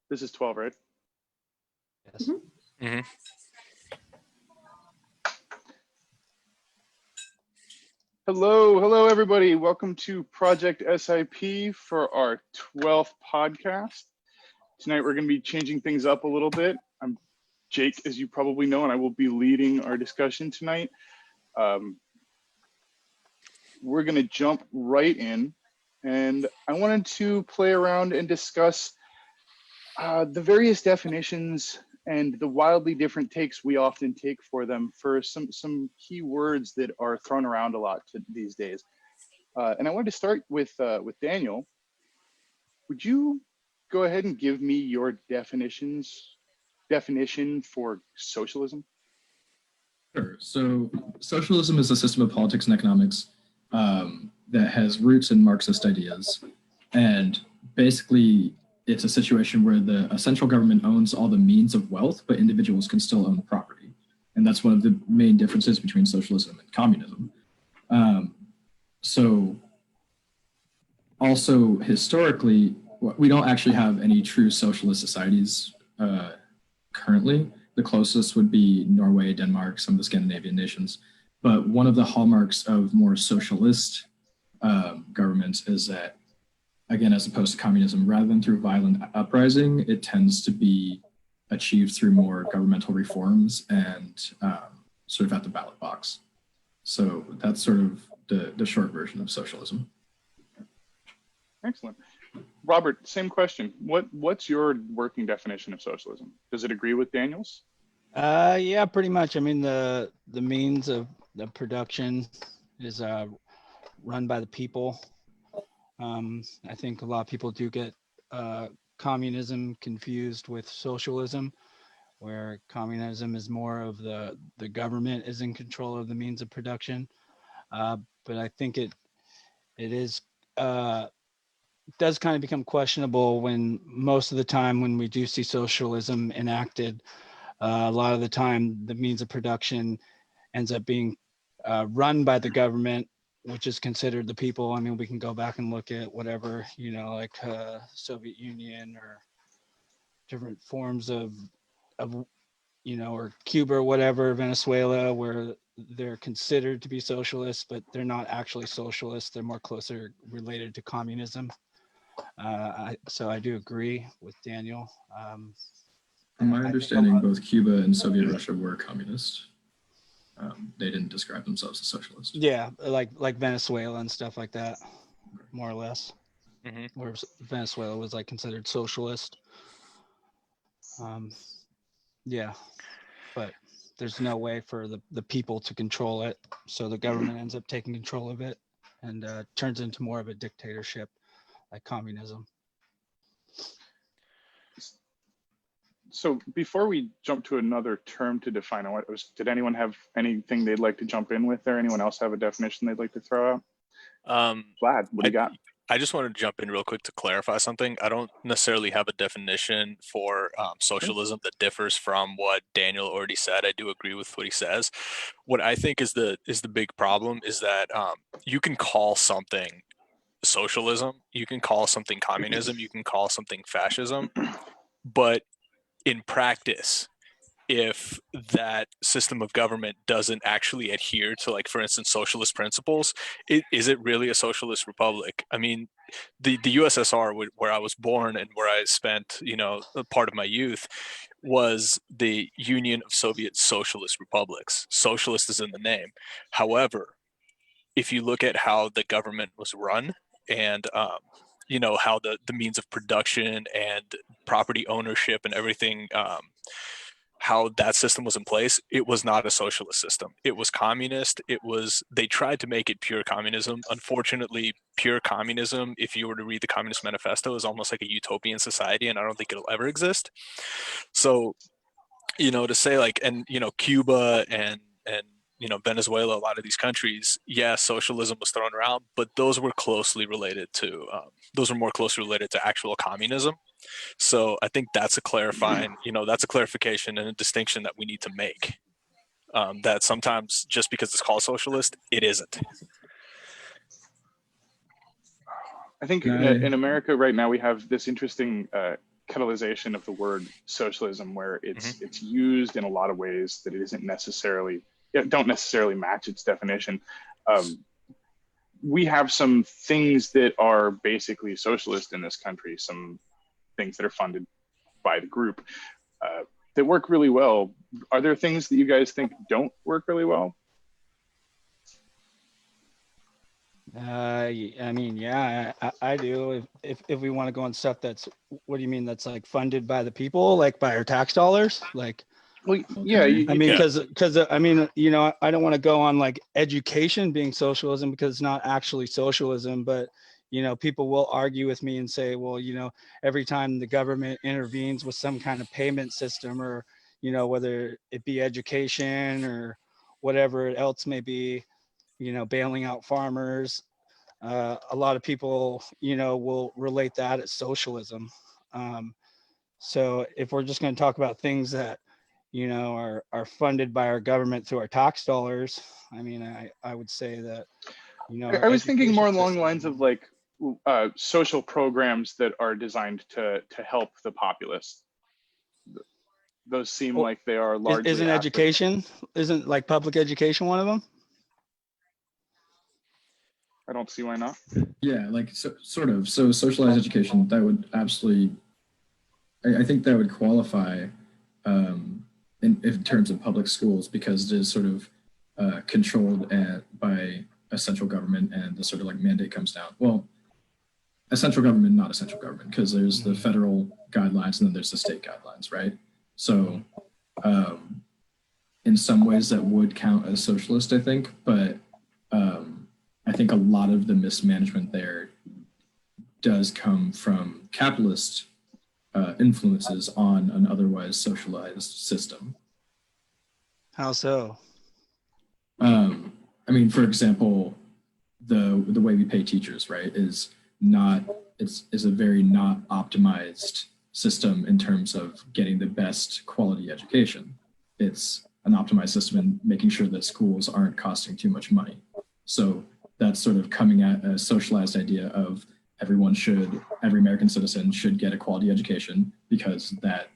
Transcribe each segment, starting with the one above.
This is 12, right? Yes. Mm-hmm. Hello, everybody. Welcome to Project SIP for our 12th podcast. Tonight, we're going to be changing things up a little bit. I'm Jake, as you probably know, and I will be leading our discussion tonight. We're going to jump right in, and I wanted to play around and discuss the various definitions and the wildly different takes we often take for them for some key words that are thrown around a lot these days. And I wanted to start with Daniel. Would you go ahead and give me your definition for socialism? Sure. So socialism is a system of politics and economics that has roots in Marxist ideas. And basically, it's a situation where a central government owns all the means of wealth, but individuals can still own property. And that's one of the main differences between socialism and communism. So also historically, we don't actually have any true socialist societies currently. The closest would be Norway, Denmark, some of the Scandinavian nations. But one of the hallmarks of more socialist governments is that, again, as opposed to communism, rather than through violent uprising, it tends to be achieved through more governmental reforms and sort of at the ballot box. So that's sort of the short version of socialism. Excellent. Robert, same question. What's your working definition of socialism? Does it agree with Daniel's? Yeah, pretty much. I mean, the means of the production is run by the people. I think a lot of people do get communism confused with socialism, where communism is more of the government is in control of the means of production. But I think it does kind of become questionable when most of the time when we do see socialism enacted, a lot of the time the means of production ends up being run by the government, which is considered the people. I mean, we can go back and look at whatever, like Soviet Union or different forms of, or Cuba or whatever, Venezuela, where they're considered to be socialists, but they're not actually socialists. They're more closer related to communism. So I do agree with Daniel. From my understanding, both Cuba and Soviet Russia were communist. They didn't describe themselves as socialist. Yeah, like Venezuela and stuff like that, more or less. Mm-hmm. Where Venezuela was like considered socialist. Yeah, but there's no way for the people to control it, so the government ends up taking control of it and turns into more of a dictatorship, like communism. So before we jump to another term to define, did anyone have anything they'd like to jump in with there? Anyone else have a definition they'd like to throw out? Vlad, what do you got? I just wanted to jump in real quick to clarify something. I don't necessarily have a definition for socialism that differs from what Daniel already said. I do agree with what he says. What I think is the big problem is that you can call something socialism, you can call something communism, you can call something fascism, but in practice, if that system of government doesn't actually adhere to, like, for instance, socialist principles, is it really a socialist republic? I mean, the USSR, where I was born and where I spent, a part of my youth, was the Union of Soviet Socialist Republics. Socialist is in the name. However, if you look at how the government was run and how the means of production and property ownership and everything, how that system was in place, it was not a socialist system. It was communist. They tried to make it pure communism. Unfortunately, pure communism, if you were to read the Communist Manifesto, is almost like a utopian society, and I don't think it'll ever exist. So, to say Cuba and Venezuela, a lot of these countries, socialism was thrown around, but those were more closely related to actual communism. So I think that's a clarification and a distinction that we need to make. That sometimes just because it's called socialist, it isn't. I think in America right now we have this interesting catalyzation of the word socialism, where Mm-hmm. it's used in a lot of ways that it isn't necessarily, don't necessarily match its definition. We have some things that are basically socialist in this country, some things that are funded by the group that work really well. Are there things that you guys think don't work really well? I mean, yeah, I do. If we want to go on stuff that's, what do you mean? That's like funded by the people, like by our tax dollars? Like, Well, yeah, Okay. I mean, Yeah. because I mean, you know, I don't want to go on like education being socialism, because it's not actually socialism. But, you know, people will argue with me and say, well, you know, every time the government intervenes with some kind of payment system, or, you know, whether it be education or whatever else may be, you know, bailing out farmers, a lot of people, you know, will relate that as socialism. So if we're just going to talk about things that, you know, are funded by our government through our tax dollars, I mean, I would say that, you know, our I was thinking more education along the system. lines of like social programs that are designed to help the populace. Those seem Well, like they are largely isn't education, isn't like public education one of them? I don't see why not. Yeah, like sort of. So socialized education, that would absolutely, I think that would qualify in terms of public schools, because it is sort of controlled by a central government, and the sort of like mandate comes down. Well, a central government, not a central government, because there's the federal guidelines and then there's the state guidelines, right? So in some ways that would count as socialist, I think, but I think a lot of the mismanagement there does come from capitalist influences on an otherwise socialized system. How so? I mean, for example, the way we pay teachers, right, is a very not optimized system in terms of getting the best quality education. It's an optimized system in making sure that schools aren't costing too much money. So that's sort of coming at a socialized idea of every American citizen should get a quality education, because that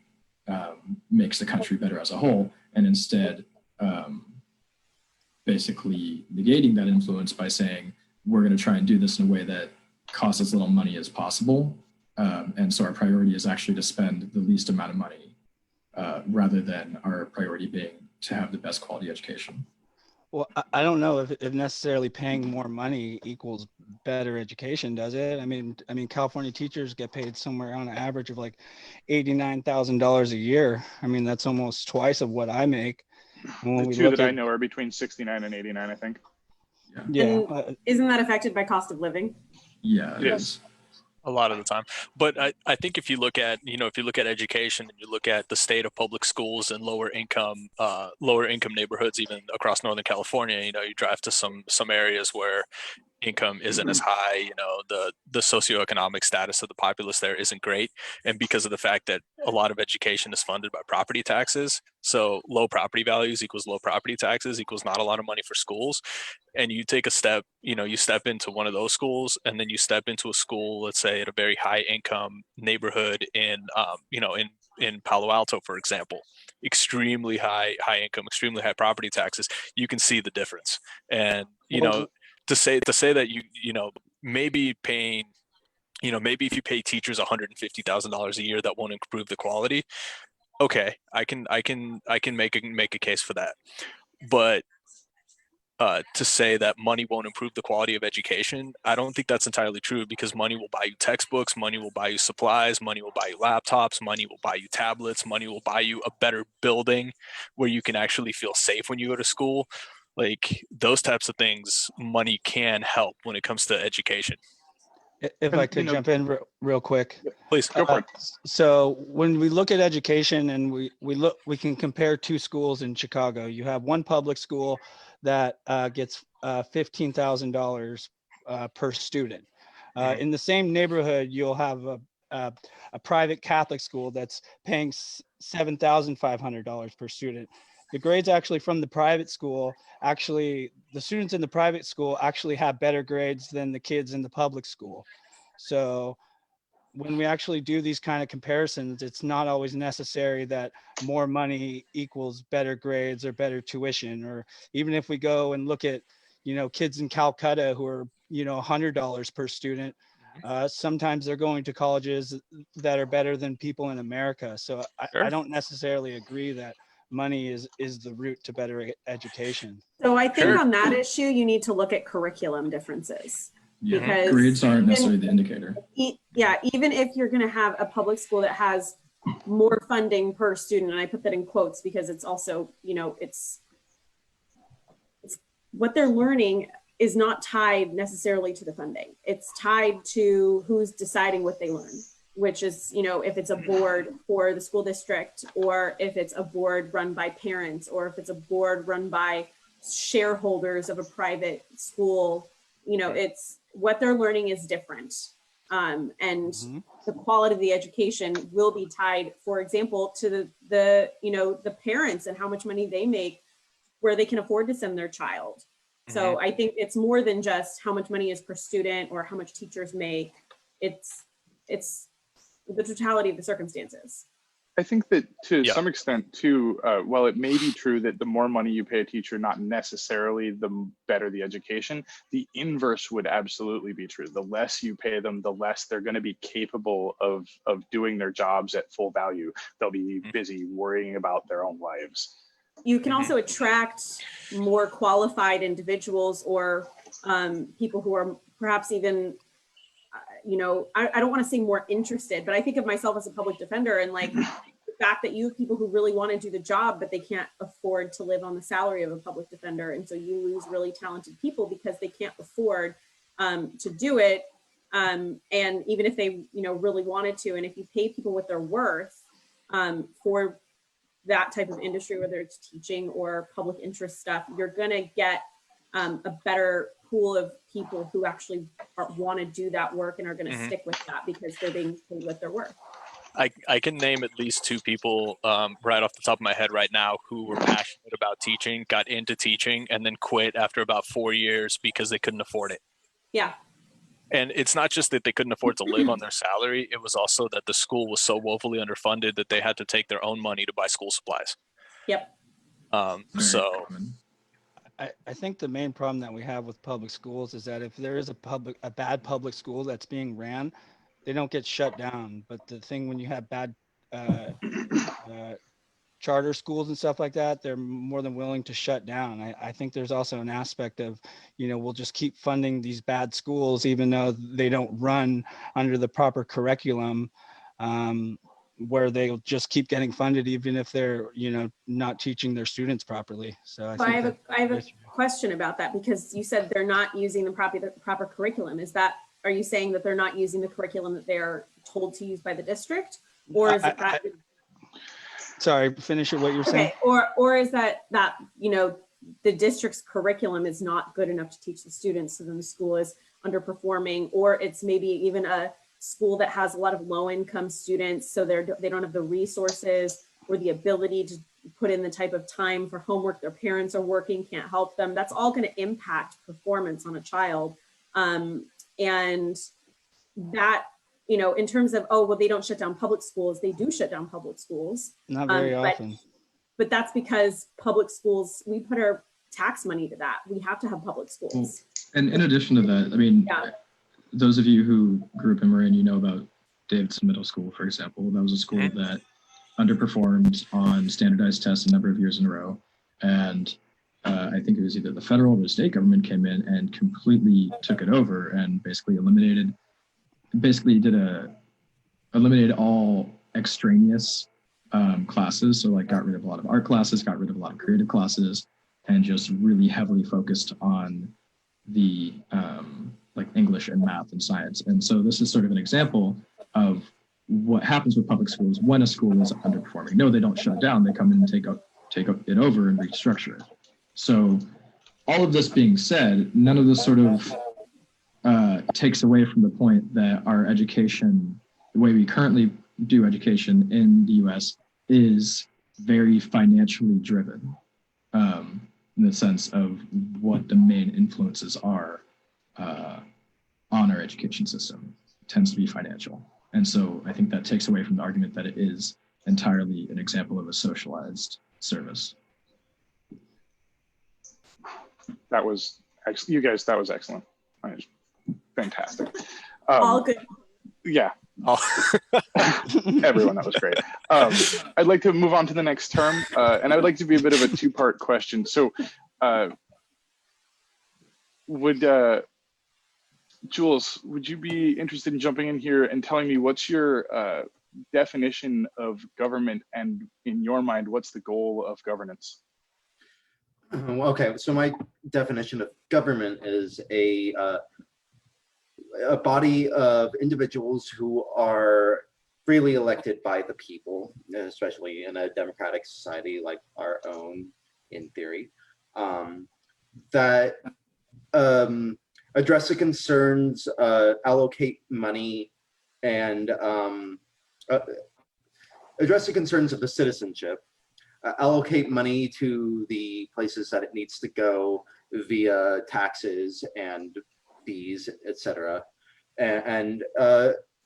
makes the country better as a whole, and instead basically negating that influence by saying, we're going to try and do this in a way that costs as little money as possible. And so our priority is actually to spend the least amount of money, rather than our priority being to have the best quality education. Well, I don't know if necessarily paying more money equals better education, does it? I mean, California teachers get paid somewhere on an average of like $89,000 a year. I mean, that's almost twice of what I make. And when The we two look that I at, know are between 69 and 89, I think. yeah, And isn't that affected by cost of living? Yeah, it Yes. is. A lot of the time. But I think if you look at, if you look at education and you look at the state of public schools in lower income neighborhoods, even across Northern California, you drive to some areas where income isn't as high, the socioeconomic status of the populace there isn't great. And because of the fact that a lot of education is funded by property taxes, so low property values equals low property taxes equals not a lot of money for schools. And you take a step, you step into one of those schools, and then you step into a school, let's say at a very high income neighborhood in Palo Alto, for example, extremely high income, extremely high property taxes, you can see the difference. And, to say that maybe paying, maybe if you pay teachers $150,000 a year, that won't improve the quality. Okay, I can make a case for that. But to say that money won't improve the quality of education, I don't think that's entirely true, because money will buy you textbooks, money will buy you supplies, money will buy you laptops, money will buy you tablets, money will buy you a better building where you can actually feel safe when you go to school. Like those types of things, money can help when it comes to education. if I could jump in real quick. Please Go for it. So when we look at education, and we can compare two schools in Chicago. You have one public school that gets $15,000 per student. In the same neighborhood, you'll have a private Catholic school that's paying $7,500 per student. The grades actually from the private school, the students in the private school actually have better grades than the kids in the public school. So when we actually do these kind of comparisons, it's not always necessary that more money equals better grades or better tuition. Or even if we go and look at, kids in Calcutta who are, $100 per student, sometimes they're going to colleges that are better than people in America. So Sure. I don't necessarily agree that money is the route to better education. So I think Sure. on that issue, you need to look at curriculum differences. Yeah, Because grades aren't even- necessarily the indicator. Yeah, even if you're going to have a public school that has more funding per student, and I put that in quotes because it's also, it's what they're learning is not tied necessarily to the funding. It's tied to who's deciding what they learn, which is, if it's a board for the school district, or if it's a board run by parents, or if it's a board run by shareholders of a private school, it's what they're learning is different. And the quality of the education will be tied, for example, to the parents and how much money they make, where they can afford to send their child. So I think it's more than just how much money is per student or how much teachers make. It's the totality of the circumstances. I think that to Yeah. some extent too, while it may be true that the more money you pay a teacher, not necessarily the better the education, the inverse would absolutely be true. The less you pay them, the less they're going to be capable of doing their jobs at full value. They'll be busy worrying about their own lives. You can also attract more qualified individuals or people who are perhaps even, I don't want to say more interested, but I think of myself as a public defender, and like the fact that you have people who really want to do the job, but they can't afford to live on the salary of a public defender. And so you lose really talented people because they can't afford to do it. And even if they, really wanted to, and if you pay people what they're worth for that type of industry, whether it's teaching or public interest stuff, you're going to get a better pool of people who actually want to do that work and are going to stick with that because they're being paid what they're worth. I can name at least two people right off the top of my head right now who were passionate about teaching, got into teaching, and then quit after about 4 years because they couldn't afford it. Yeah. And it's not just that they couldn't afford to live on their salary. It was also that the school was so woefully underfunded that they had to take their own money to buy school supplies. Yep. Very So common. I think the main problem that we have with public schools is that if there is a bad public school that's being ran, they don't get shut down. But the thing when you have bad charter schools and stuff like that, they're more than willing to shut down. I think there's also an aspect of, we'll just keep funding these bad schools even though they don't run under the proper curriculum, where they'll just keep getting funded even if they're, not teaching their students properly. So I have a question about that, because you said they're not using the proper curriculum. Are you saying that they're not using the curriculum that they're told to use by the district? Or is it that? Sorry, finish what you're saying. Okay, or is that the district's curriculum is not good enough to teach the students, so then the school is underperforming, or it's maybe even a school that has a lot of low-income students, so they don't have the resources or the ability to put in the type of time for homework. Their parents are working, can't help them. That's all going to impact performance on a child, and that. In terms of, they don't shut down public schools. They do shut down public schools. Not very often. But that's because public schools, we put our tax money to that. We have to have public schools. Well, and in addition to that, those of you who grew up in Marin, about Davidson Middle School, for example. That was a school that underperformed on standardized tests a number of years in a row. And I think it was either the federal or the state government came in and completely took it over and basically eliminated all extraneous classes. So got rid of a lot of art classes, got rid of a lot of creative classes, and just really heavily focused on the English and math and science. And so this is sort of an example of what happens with public schools when a school is underperforming. No, they don't shut down. They come in and take it over and restructure it. So all of this being said, none of this sort of takes away from the point that our education, the way we currently do education in the US, is very financially driven, in the sense of what the main influences are on our education system. It tends to be financial. And so I think that takes away from the argument that it is entirely an example of a socialized service. That was actually, you guys, that was excellent. That was fantastic. All good. Yeah, Oh. everyone, that was great. I'd like to move on to the next term, and I would like to be a bit of a two-part question. So Jules, would you be interested in jumping in here and telling me what's your definition of government, and in your mind, what's the goal of governance? Okay, so my definition of government is a body of individuals who are freely elected by the people, especially in a democratic society like our own, in theory, that address the concerns, allocate money, and address the concerns of the citizenship, allocate money to the places that it needs to go via taxes and fees, etc. And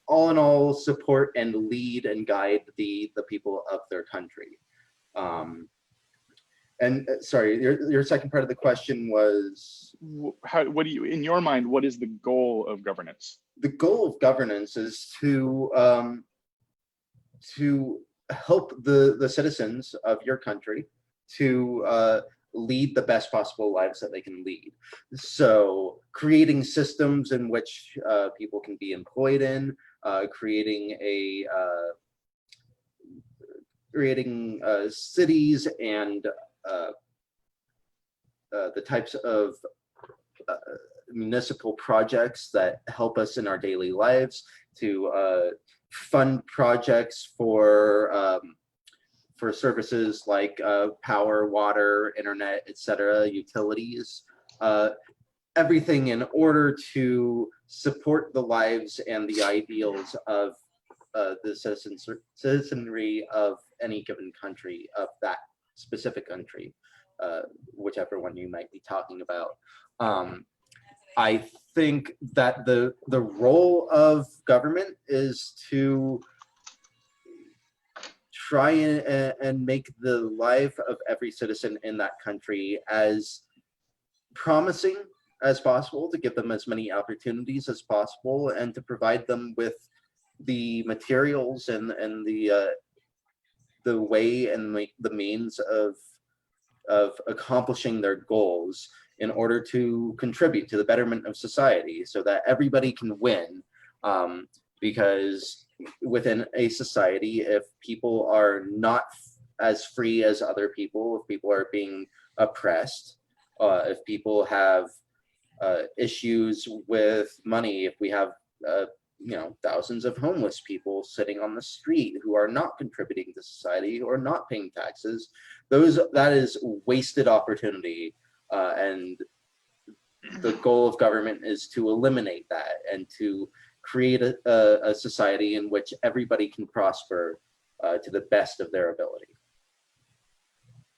all in all, support and lead and guide the people of their country. And sorry, your second part of the question was? What do you, in your mind, what is the goal of governance? The goal of governance is to help the citizens of your country to lead the best possible lives that they can lead. So creating systems in which people can be employed in, creating cities and the types of municipal projects that help us in our daily lives, to fund projects for services like power, water, internet, etc., utilities, everything in order to support the lives and the ideals of the citizenry of any given country, of that specific country, whichever one you might be talking about. I think that the role of government is to try and make the life of every citizen in that country as promising as possible, to give them as many opportunities as possible, and to provide them with the materials and the way and the means of accomplishing their goals in order to contribute to the betterment of society, so that everybody can win. Because within a society, if people are not as free as other people, if people are being oppressed, if people have issues with money, if we have thousands of homeless people sitting on the street who are not contributing to society or not paying taxes, that is wasted opportunity. And the goal of government is to eliminate that and to create a society in which everybody can prosper to the best of their ability.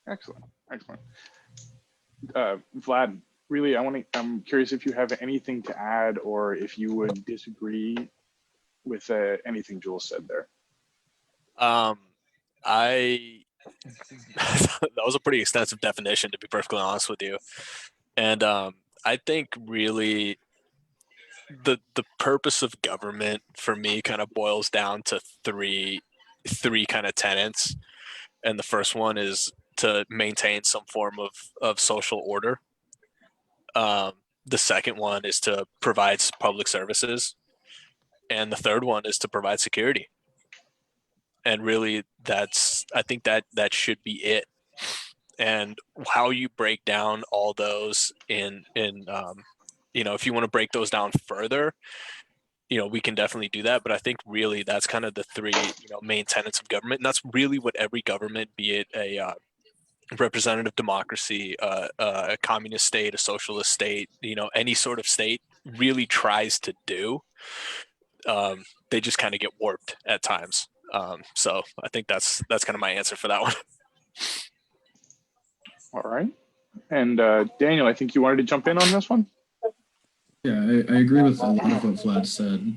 Excellent, excellent. Vlad, really, I'm curious if you have anything to add, or if you would disagree with anything Jules said there. That was a pretty extensive definition, to be perfectly honest with you. And I think really the purpose of government for me kind of boils down to three kind of tenets. And the first one is to maintain some form of social order. The second one is to provide public services. And the third one is to provide security. And really, I think that should be it. And how you break down all those in if you want to break those down further, we can definitely do that. But I think really that's kind of the three, main tenets of government. And that's really what every government, be it a representative democracy, a communist state, a socialist state, any sort of state, really tries to do. They just kind of get warped at times. So I think that's kind of my answer for that one. All right. And Daniel, I think you wanted to jump in on this one? Yeah, I agree with a lot of what Vlad said.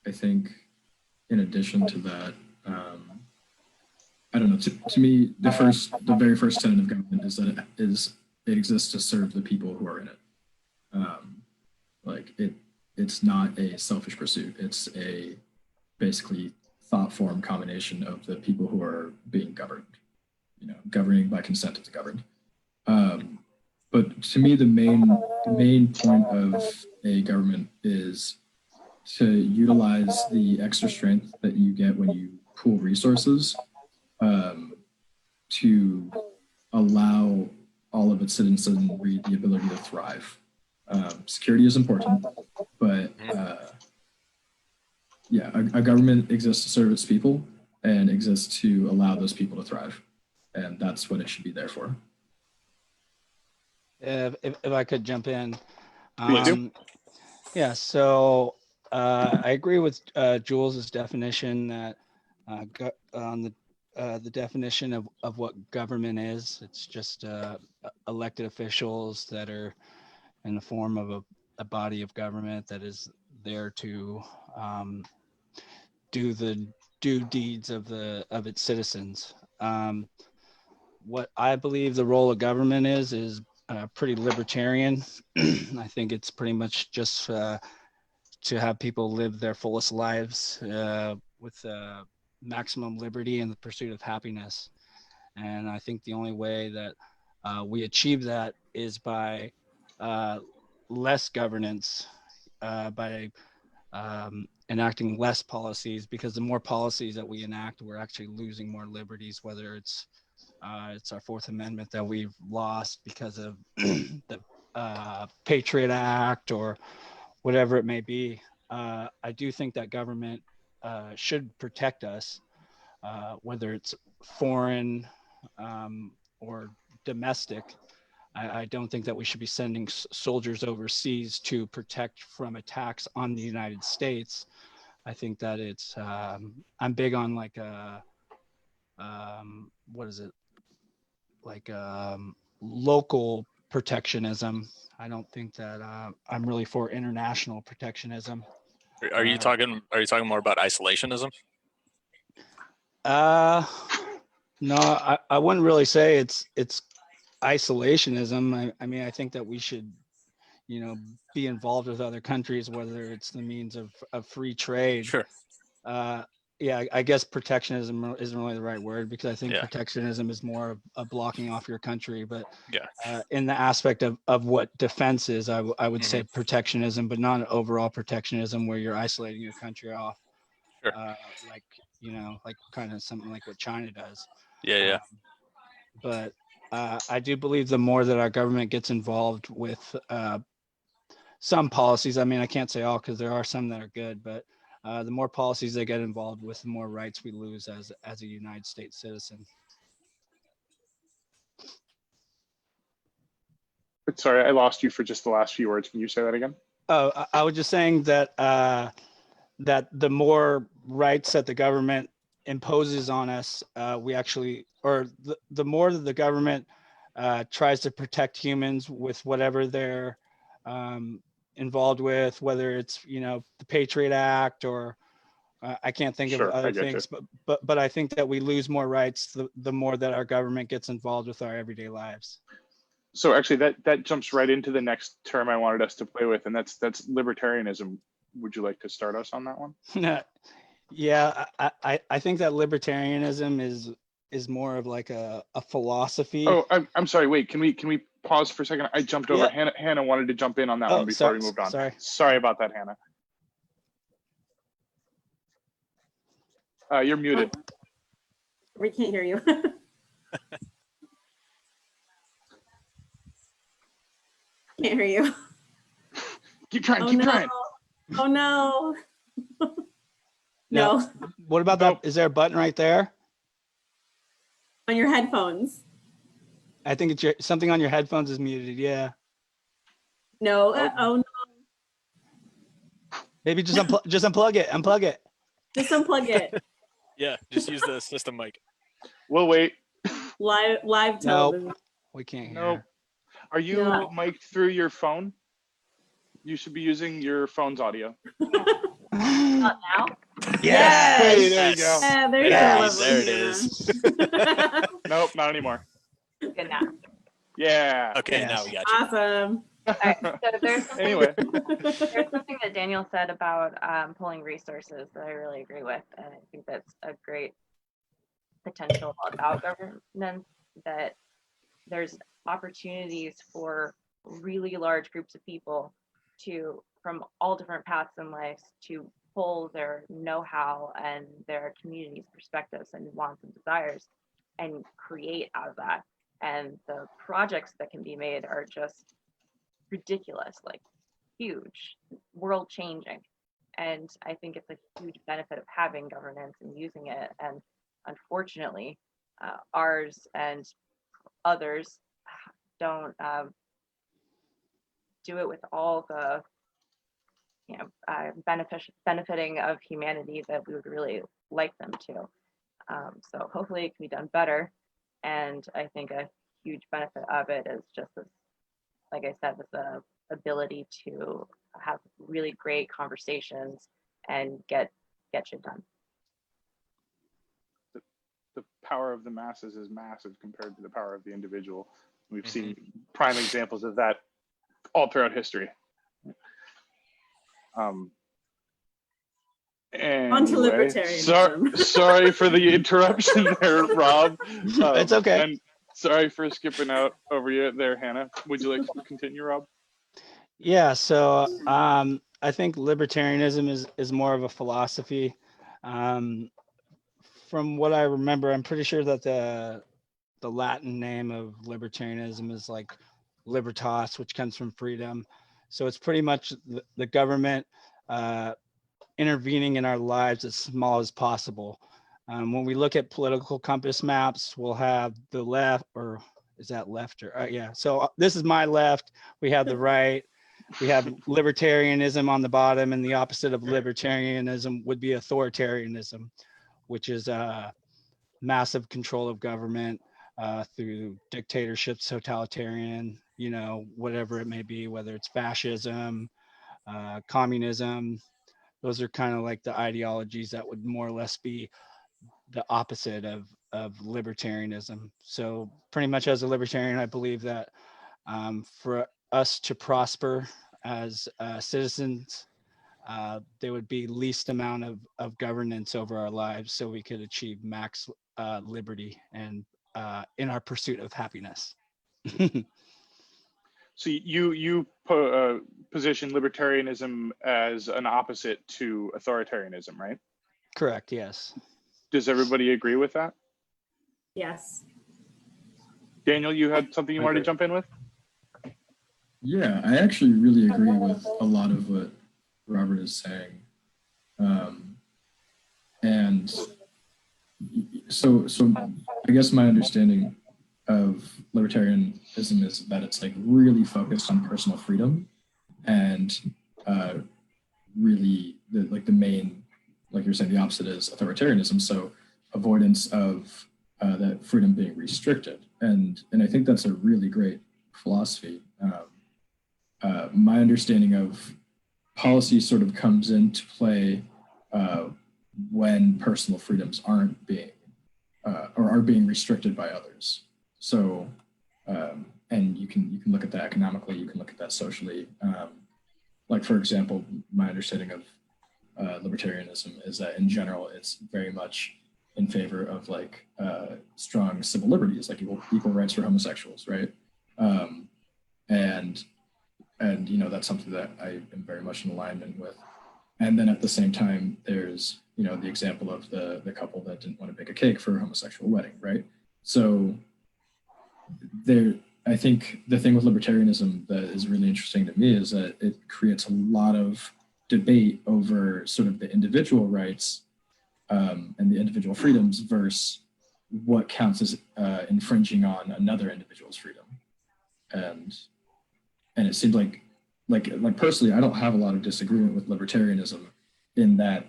I think in addition to that, I don't know, to me, the very first tenet of government is that it exists to serve the people who are in it. Like it's not a selfish pursuit. It's a basically thought form combination of the people who are being governed, governing by consent of the governed. But to me, the main point of a government is to utilize the extra strength that you get when you pool resources to allow all of its citizens the ability to thrive. Security is important, but yeah, a government exists to serve its people and exists to allow those people to thrive. And that's what it should be there for. If I could jump in. Please do. Yeah, so I agree with Jules's definition that on the definition of what government is. It's just elected officials that are in the form of a body of government that is there to do the due deeds of its citizens. What I believe the role of government is pretty libertarian. I think it's pretty much just to have people live their fullest lives with maximum liberty and the pursuit of happiness. And I think the only way that we achieve that is by less governance, by enacting less policies, because the more policies that we enact, we're actually losing more liberties, whether it's our Fourth Amendment that we've lost because of the Patriot Act or whatever it may be. I do think that government should protect us, whether it's foreign or domestic. I don't think that we should be sending soldiers overseas to protect from attacks on the United States. I think that it's, I'm big on like, what is it? Like local protectionism. I don't think that I'm really for international protectionism. Are you talking more about isolationism? No, I wouldn't really say it's isolationism. I mean, I think that we should, be involved with other countries, whether it's the means of free trade. Sure. Yeah, I guess protectionism isn't really the right word, because I think Yeah. protectionism is more of blocking off your country. But Yeah. in the aspect of what defense is, I would say protectionism, but not an overall protectionism where you're isolating your country off. Sure. Like, like kind of something like what China does. Yeah. But I do believe the more that our government gets involved with some policies, I mean, I can't say all because there are some that are good, but the more policies they get involved with, the more rights we lose as a United States citizen. Sorry, I lost you for just the last few words. Can you say that again? Oh, I was just saying that that the more rights that the government imposes on us, we actually, or the more that the government tries to protect humans with whatever they're involved with, whether it's, the Patriot Act or I can't think of other things, but I think that we lose more rights the more that our government gets involved with our everyday lives. So actually that jumps right into the next term I wanted us to play with, and that's libertarianism. Would you like to start us on that one? Yeah, I think that libertarianism is more of like a philosophy. Oh, I'm sorry. Wait, can we pause for a second? I jumped over. Yeah. Hannah wanted to jump in on that one before we moved on. Sorry about that, Hannah. You're muted. We can't hear you. Can't hear you. Keep trying. Keep trying. Oh no. No. What about that? Is there a button right there? On your headphones. I think it's something on your headphones is muted. Yeah. No. Oh no. Maybe just unplug it. Unplug it. Just unplug it. Yeah. Just use the system mic. We'll wait. Live television. Nope. We can't hear. Nope. Are you mic'd through your phone? You should be using your phone's audio. Not now. Yes. Hey, there you go. Yeah, there's Yes, some there it is. Nope, not anymore. Good now. Yeah. Okay, now Yes. we got you. Awesome. All right. So there's something, Anyway, there's something that Daniel said about pulling resources that I really agree with, and I think that's a great potential about governance, that there's opportunities for really large groups of people to, from all different paths in life, to pull their know-how and their community's perspectives and wants and desires and create out of that. And the projects that can be made are just ridiculous, like huge, world changing. And I think it's a huge benefit of having governance and using it. And unfortunately, ours and others don't do it with all the benefiting of humanity that we would really like them to. So hopefully it can be done better. And I think a huge benefit of it is just this, like I said, this ability to have really great conversations and get shit done. the power of the masses is massive compared to the power of the individual. We've seen prime examples of that all throughout history. Onto Anyway, libertarianism. sorry for the interruption there, Rob. It's okay. And sorry for skipping out over you there, Hannah. Would you like to continue, Rob? Yeah, so I think libertarianism is more of a philosophy. From what I remember, I'm pretty sure that the Latin name of libertarianism is like libertas, which comes from freedom. So it's pretty much the government intervening in our lives as small as possible. When we look at political compass maps, we'll have the left, or is that left or yeah. So this is my left. We have the right. We have libertarianism on the bottom, and the opposite of libertarianism would be authoritarianism, which is massive control of government through dictatorships, totalitarian, whatever it may be, whether it's fascism, communism. Those are kind of like the ideologies that would more or less be the opposite of libertarianism. So pretty much as a libertarian, I believe that for us to prosper as citizens, there would be least amount of governance over our lives, so we could achieve max liberty and in our pursuit of happiness. So you position libertarianism as an opposite to authoritarianism, right? Correct. Yes. Does everybody agree with that? Yes. Daniel, you had something you wanted to jump in with? Yeah, I actually really agree with a lot of what Robert is saying. And so I guess my understanding of libertarianism is that it's like really focused on personal freedom and really the main, like you're saying, the opposite is authoritarianism. So avoidance of that freedom being restricted. And I think that's a really great philosophy. My understanding of policy sort of comes into play when personal freedoms aren't being or are being restricted by others. So, and you can look at that economically, you can look at that socially. Like for example, my understanding of libertarianism is that in general, it's very much in favor of like strong civil liberties, like equal rights for homosexuals, right? And that's something that I am very much in alignment with. And then at the same time, there's the example of the couple that didn't want to bake a cake for a homosexual wedding, right? So I think the thing with libertarianism that is really interesting to me is that it creates a lot of debate over sort of the individual rights and the individual freedoms versus what counts as infringing on another individual's freedom. And it seemed like personally, I don't have a lot of disagreement with libertarianism in that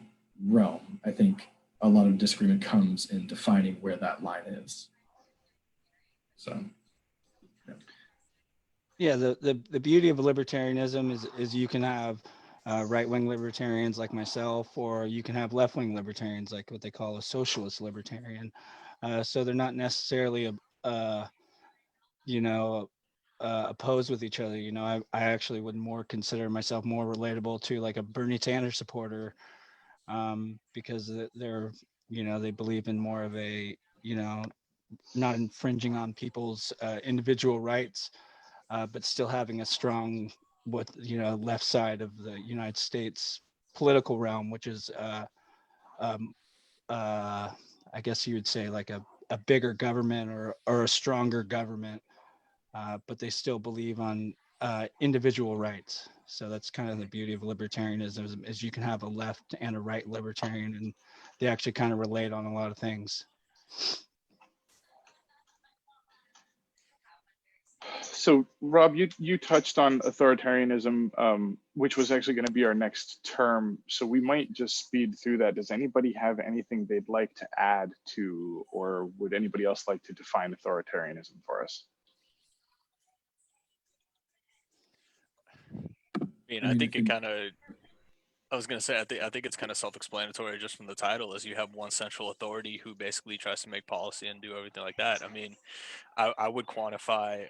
realm. I think a lot of disagreement comes in defining where that line is. So, yeah, the beauty of libertarianism is you can have right-wing libertarians like myself, or you can have left-wing libertarians like what they call a socialist libertarian. So they're not necessarily, you know, opposed with each other. You know, I actually would more consider myself more relatable to like a Bernie Sanders supporter, because they're, you know, they believe in more of a, you know, not infringing on people's individual rights, but still having a strong, what, you know, left side of the United States political realm, which is, um, I guess you would say like a bigger government, or a stronger government, but they still believe on individual rights. So that's kind of the beauty of libertarianism, is you can have a left and a right libertarian, and they actually kind of relate on a lot of things. So, Rob, you touched on authoritarianism, which was actually going to be our next term. So we might just speed through that. Does anybody have anything they'd like to add to, or would anybody else like to define authoritarianism for us? I mean, I think it kind of, I was gonna say, I think it's kind of self-explanatory just from the title, is you have one central authority who basically tries to make policy and do everything like that. I mean, I would quantify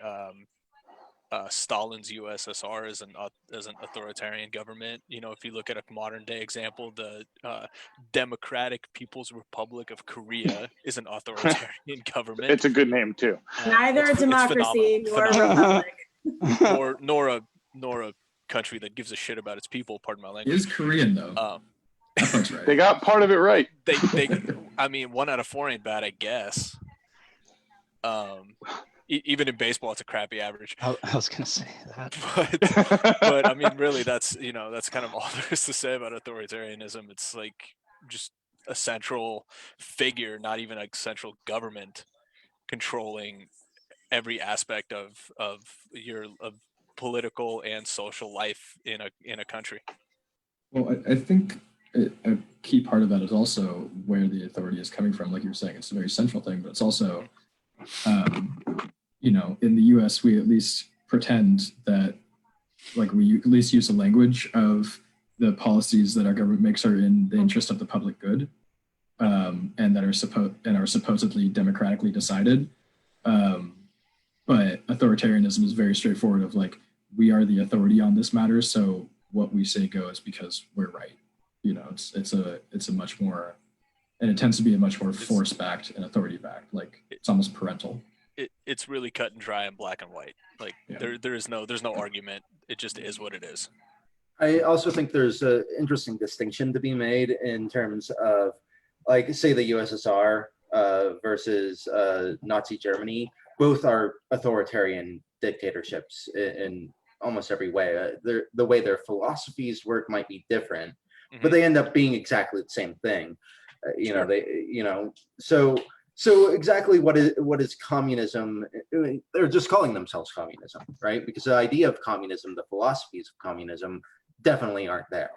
Stalin's USSR as an authoritarian government. You know, if you look at a modern day example, the Democratic People's Republic of Korea is an authoritarian government. It's a good name too. Neither a It's democracy nor a phenomenal. republic. nor a country that gives a shit about its people. Pardon my It language. is Korean though. That's right. They got part of it right. They I mean, 1 out of 4 ain't bad, I guess. Even in baseball, it's a crappy average. I was gonna say that. But I mean, really, that's, you know, that's kind of all there is to say about authoritarianism. It's like just a central figure, not even a central government, controlling every aspect of your political and social life in a country. Well, I think a key part of that is also where the authority is coming from. Like you were saying, it's a very central thing, but it's also, you know, in the US, we at least pretend that, like, we at least use the language of the policies that our government makes are in the interest of the public good, and that are supposedly democratically decided. But authoritarianism is very straightforward of like, we are the authority on this matter, so what we say goes because we're right. You know, it's a much more, and it tends to be a much more force backed and authority backed. Like it's almost parental. It's really cut and dry and black and white. Like Yeah. there's no argument. It just is what it is. I also think there's an interesting distinction to be made in terms of, like, say the USSR versus Nazi Germany. Both are authoritarian dictatorships in almost every way. The way their philosophies work might be different, but they end up being exactly the same thing. You know, so exactly what is communism? I mean, they're just calling themselves communism, right? Because the idea of communism, the philosophies of communism, definitely aren't there,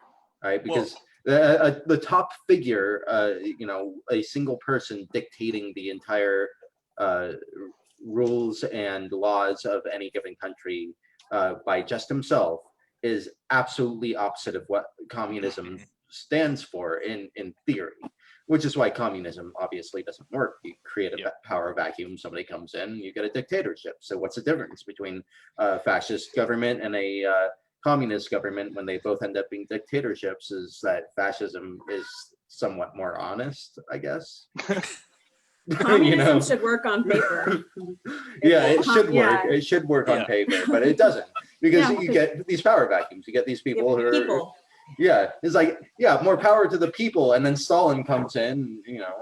right? Because the top figure, you know, a single person dictating the entire rules and laws of any given country by just himself is absolutely opposite of what communism stands for in theory, which is why communism obviously doesn't work. You create a power vacuum, somebody comes in, you get a dictatorship. So what's the difference between a fascist government and a communist government when they both end up being dictatorships? Is that fascism is somewhat more honest, I guess. Communism should work on paper. Yeah, it should work. Yeah. It should work on paper, but it doesn't, because you get these power vacuums. You get these people who are, it's like, more power to the people. And then Stalin comes in, you know,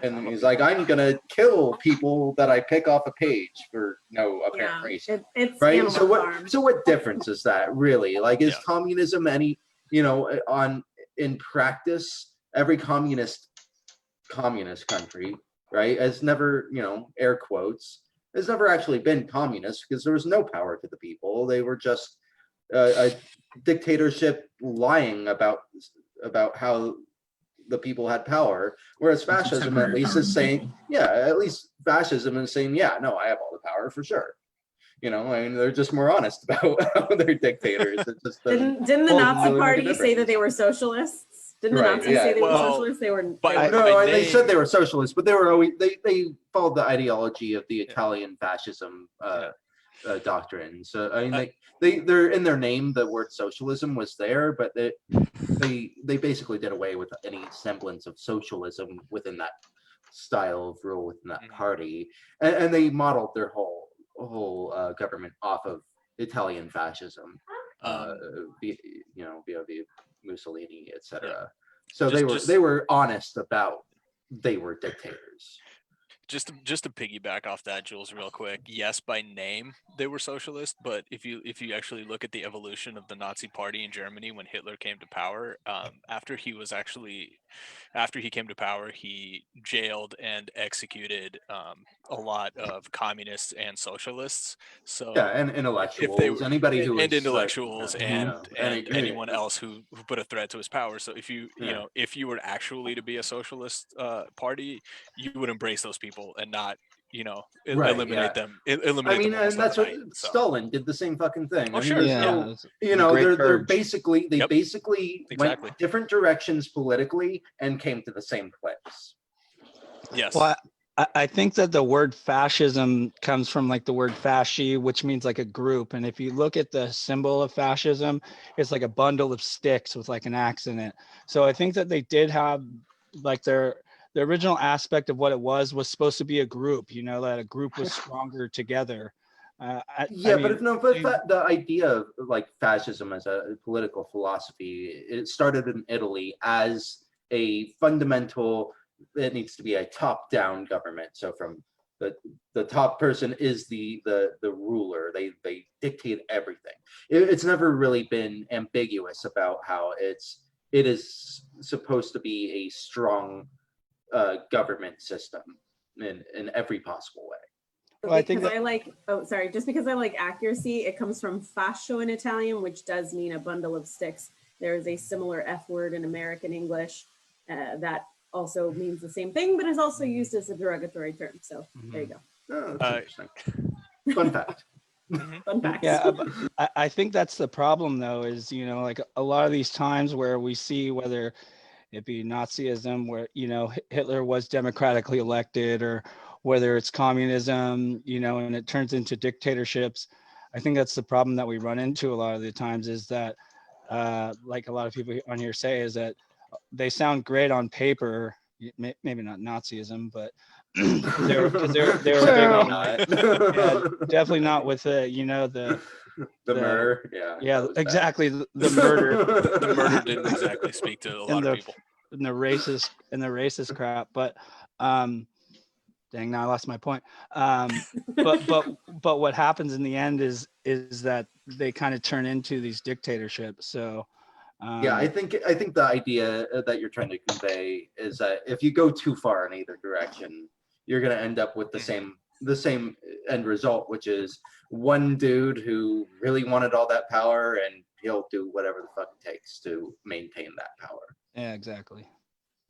and he's like, I'm gonna kill people that I pick off a page for no apparent reason. It's right. So what difference is that really? Like, is communism any, you know, in practice, every communist country, right, has never, you know, air quotes, has never actually been communist, because there was no power to the people. They were just a dictatorship lying about how the people had power. Whereas fascism at least is saying, at least fascism is saying, no, I have all the power for sure. You know, I mean, they're just more honest about how they're dictators. It just Didn't the doesn't Nazi really make a Party say that difference. they were socialists? Didn't the Right, Nazis yeah. say they were Well, socialists? They were. by- No, by and they name- said they were socialists, but they were always they followed the ideology of the Italian fascism doctrine. So I mean, they're in their name. The word socialism was there, but they basically did away with any semblance of socialism within that style of rule within that party, and they modeled their whole government off of Italian fascism. You know, via Mussolini, etc. So they were honest about they were dictators. Just to piggyback off that, Jules, real quick. Yes, by name they were socialist, but if you actually look at the evolution of the Nazi Party in Germany when Hitler came to power, after he came to power, he jailed and executed a lot of communists and socialists. So Yeah, and intellectuals, anybody who was intellectuals and any- anyone else who put a threat to his power. So if you if you were actually to be a socialist party, you would embrace those people and not eliminate them. Eliminate I mean, them almost and that's what overnight, so. Stalin did the same fucking thing. Oh, I mean, sure, there's Yeah, no- it's you the know, Great they're Purge. basically Yep. went different directions politically and came to the same place. Yes. Well, I think that the word fascism comes from like the word fasci, which means like a group. And if you look at the symbol of fascism, it's like a bundle of sticks with like an axe in it. So I think that they did have like the original aspect of what it was supposed to be a group, you know, that a group was stronger together. But the idea of like fascism as a political philosophy, it started in Italy as a fundamental. It needs to be a top-down government. So from the top person is the ruler. They dictate everything. It's never really been ambiguous about how it is supposed to be a strong government system in every possible way. Well, I think just because I like accuracy, it comes from fascio in Italian, which does mean a bundle of sticks. There is a similar F word in American English that also means the same thing, but is also used as a derogatory term. So there you go. Oh, that's interesting. Fun fact. Fun facts. Yeah, but I think that's the problem though, is, you know, like a lot of these times where we see whether it be Nazism, where, you know, Hitler was democratically elected, or whether it's communism, you know, and it turns into dictatorships. I think that's the problem that we run into a lot of the times, is that like a lot of people on here say, is that they sound great on paper, maybe not Nazism, but they're big on, definitely not with you know, the murder. Yeah, exactly. The murder. The murder didn't exactly speak to a lot of people. And the racist crap. But dang, now I lost my point. But what happens in the end is that they kind of turn into these dictatorships. So I think the idea that you're trying to convey is that if you go too far in either direction, you're going to end up with the same end result, which is one dude who really wanted all that power, and he'll do whatever the fuck it takes to maintain that power. Yeah, exactly.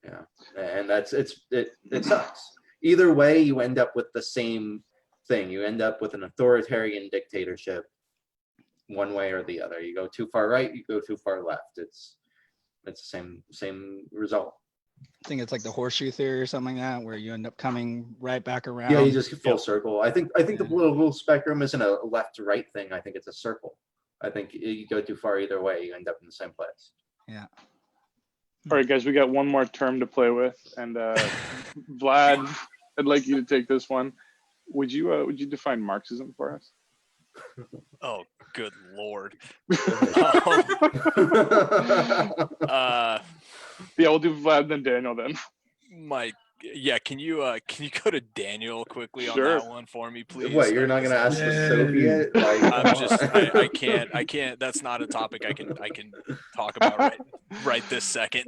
Yeah, and it sucks. Either way, you end up with the same thing. You end up with an authoritarian dictatorship, one way or the other. You go too far right, you go too far left. It's the same result. I think it's like the horseshoe theory or something like that, where you end up coming right back around. Yeah, you just get full circle. I think the political spectrum isn't a left to right thing. I think it's a circle. I think you go too far either way, you end up in the same place. Yeah. All right, guys, we got one more term to play with, and Vlad, I'd like you to take this one. Would you define Marxism for us? Oh, good Lord. Yeah, we'll do Vlad then Daniel then. Can you go to Daniel quickly on Sure. that one for me, please? What, you're not gonna ask the Soviet? I can't. That's not a topic I can talk about right this second.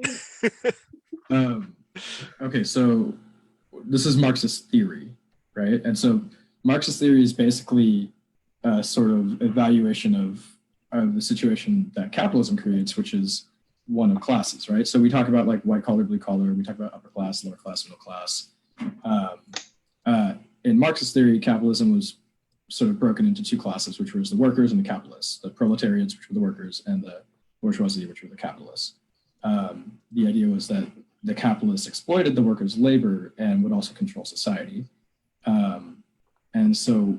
Okay, so this is Marxist theory, right? And so Marxist theory is basically a sort of evaluation of the situation that capitalism creates, which is one of classes, right? So we talk about like white collar, blue collar, we talk about upper class, lower class, middle class. In Marxist theory, capitalism was sort of broken into two classes, which was the workers and the capitalists, the proletarians, which were the workers, and the bourgeoisie, which were the capitalists. The idea was that the capitalists exploited the workers' labor and would also control society. And so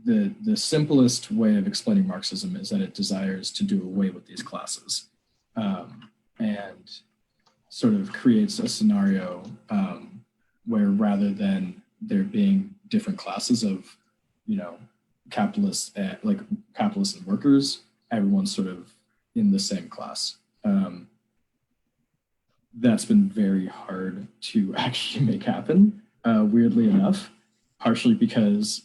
the simplest way of explaining Marxism is that it desires to do away with these classes, and sort of creates a scenario where rather than there being different classes of, capitalists, like capitalists and workers, everyone's sort of in the same class. That's been very hard to actually make happen, weirdly enough, partially because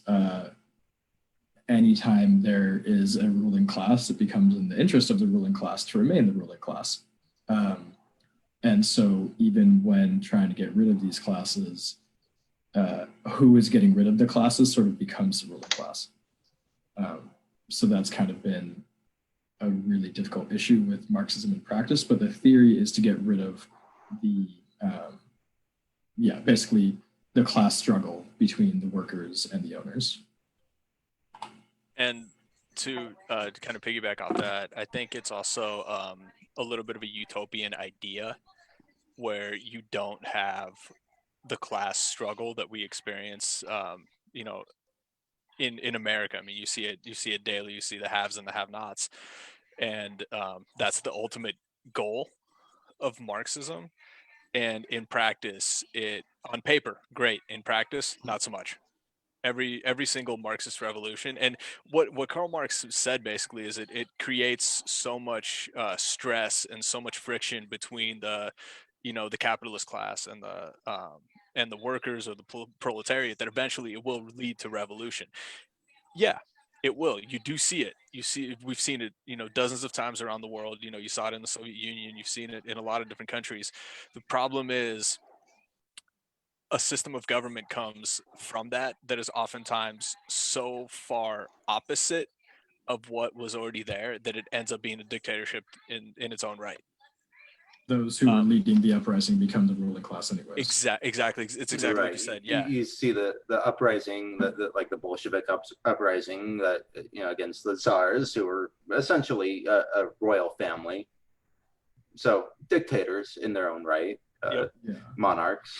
anytime there is a ruling class, it becomes in the interest of the ruling class to remain the ruling class. And so even when trying to get rid of these classes, who is getting rid of the classes sort of becomes the ruling class. So that's kind of been a really difficult issue with Marxism in practice, but the theory is to get rid of the, basically the class struggle between the workers and the owners. And to kind of piggyback off that, I think it's also a little bit of a utopian idea where you don't have the class struggle that we experience, in America. I mean, you see it daily. You see the haves and the have-nots, and that's the ultimate goal of Marxism. And in practice, it on paper great, in practice not so much. Every single Marxist revolution, and what Karl Marx said basically is it creates so much stress and so much friction between the capitalist class and the workers or the proletariat that eventually it will lead to revolution. Yeah, it will. You do see it. We've seen it, dozens of times around the world. You saw it in the Soviet Union. You've seen it in a lot of different countries. The problem is a system of government comes from that is oftentimes so far opposite of what was already there that it ends up being a dictatorship in its own right. Those who are leading the uprising become the ruling class anyways. Exactly. It's exactly Right. what you said. Yeah. You see the uprising, like the Bolshevik uprising that, against the Tsars, who were essentially a royal family. So dictators in their own right, monarchs.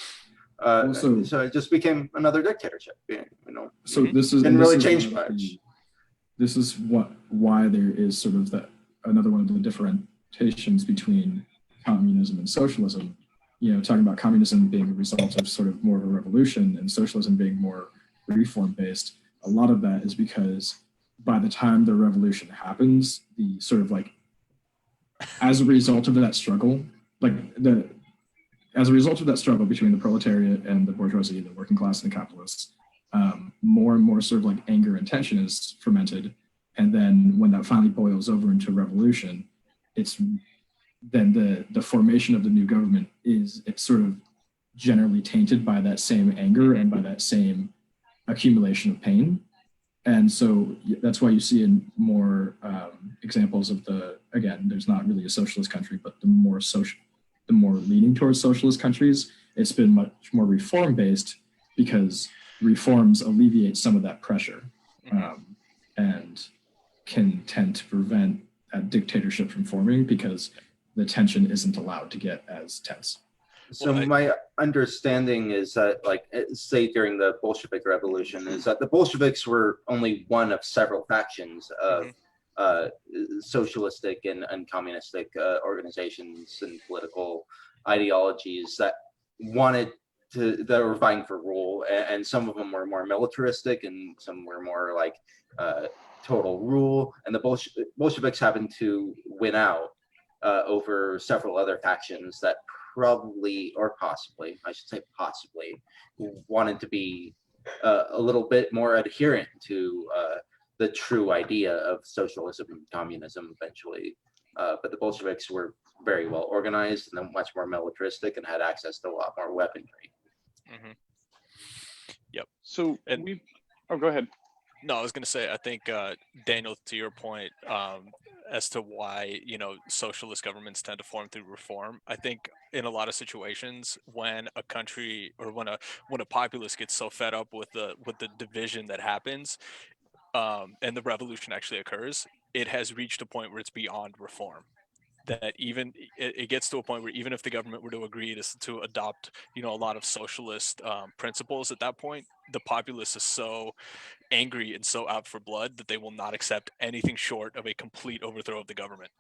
So it just became another dictatorship, So this is didn't really change much. This is why there is sort of another one of the differentiations between communism and socialism. Talking about communism being a result of sort of more of a revolution and socialism being more reform based. A lot of that is because by the time the revolution happens, the sort of like as a result of that struggle, as a result of that struggle between the proletariat and the bourgeoisie, the working class and the capitalists, more and more sort of like anger and tension is fermented. And then when that finally boils over into revolution, then the formation of the new government it's sort of generally tainted by that same anger and by that same accumulation of pain. And so that's why you see in more examples of again, there's not really a socialist country, but the more leaning towards socialist countries, it's been much more reform based because reforms alleviate some of that pressure and can tend to prevent a dictatorship from forming because the tension isn't allowed to get as tense. So my understanding is that, like, say during the Bolshevik Revolution, is that the Bolsheviks were only one of several factions of socialistic and communistic organizations and political ideologies that were vying for rule, and some of them were more militaristic and some were more like total rule, and the Bolsheviks happened to win out over several other factions that probably, or possibly, I should say possibly, wanted to be a little bit more adherent to the true idea of socialism and communism eventually. But the Bolsheviks were very well organized and then much more militaristic and had access to a lot more weaponry. Yep. So go ahead. No, I was going to say, I think, Daniel, to your point, as to why, socialist governments tend to form through reform, I think in a lot of situations when a country or when a populace gets so fed up with the division that happens, and the revolution actually occurs, it has reached a point where it's beyond reform. That even it gets to a point where even if the government were to agree to adopt, a lot of socialist principles, at that point, the populace is so angry and so out for blood that they will not accept anything short of a complete overthrow of the government.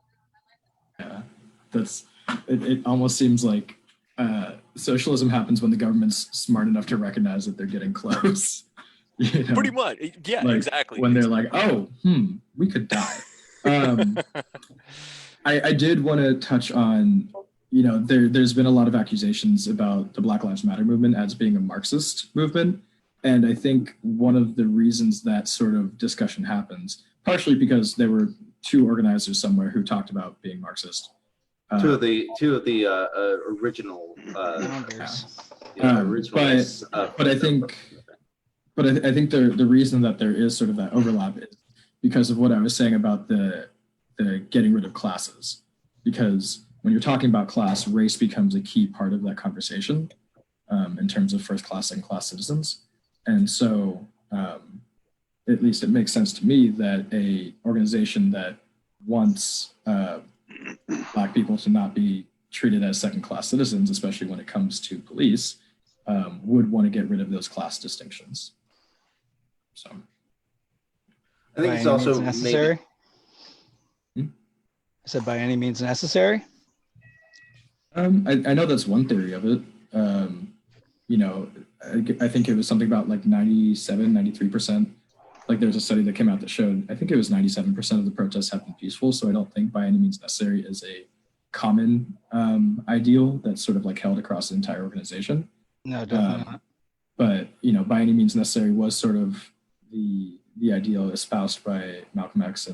Yeah, it almost seems like socialism happens when the government's smart enough to recognize that they're getting close. Pretty much, yeah, like exactly. when they're like, oh, we could die. I did want to touch on, there's been a lot of accusations about the Black Lives Matter movement as being a Marxist movement. And I think one of the reasons that sort of discussion happens, partially because there were two organizers somewhere who talked about being Marxist. Two of the original Founders. originals, but I think the reason that there is sort of that overlap is because of what I was saying about the getting rid of classes. Because when you're talking about class, race becomes a key part of that conversation in terms of first class and class citizens. And so at least it makes sense to me that a organization that wants Black people to not be treated as second class citizens, especially when it comes to police, would want to get rid of those class distinctions. So I think By it's any also means necessary. Hmm? I said by any means necessary. I know that's one theory of it. I think it was something about like 97, 93%. Like there's a study that came out that showed, I think it was 97% of the protests have been peaceful. So I don't think by any means necessary is a common ideal that's sort of like held across the entire organization. No, definitely not. But, by any means necessary was sort of the ideal espoused by Malcolm X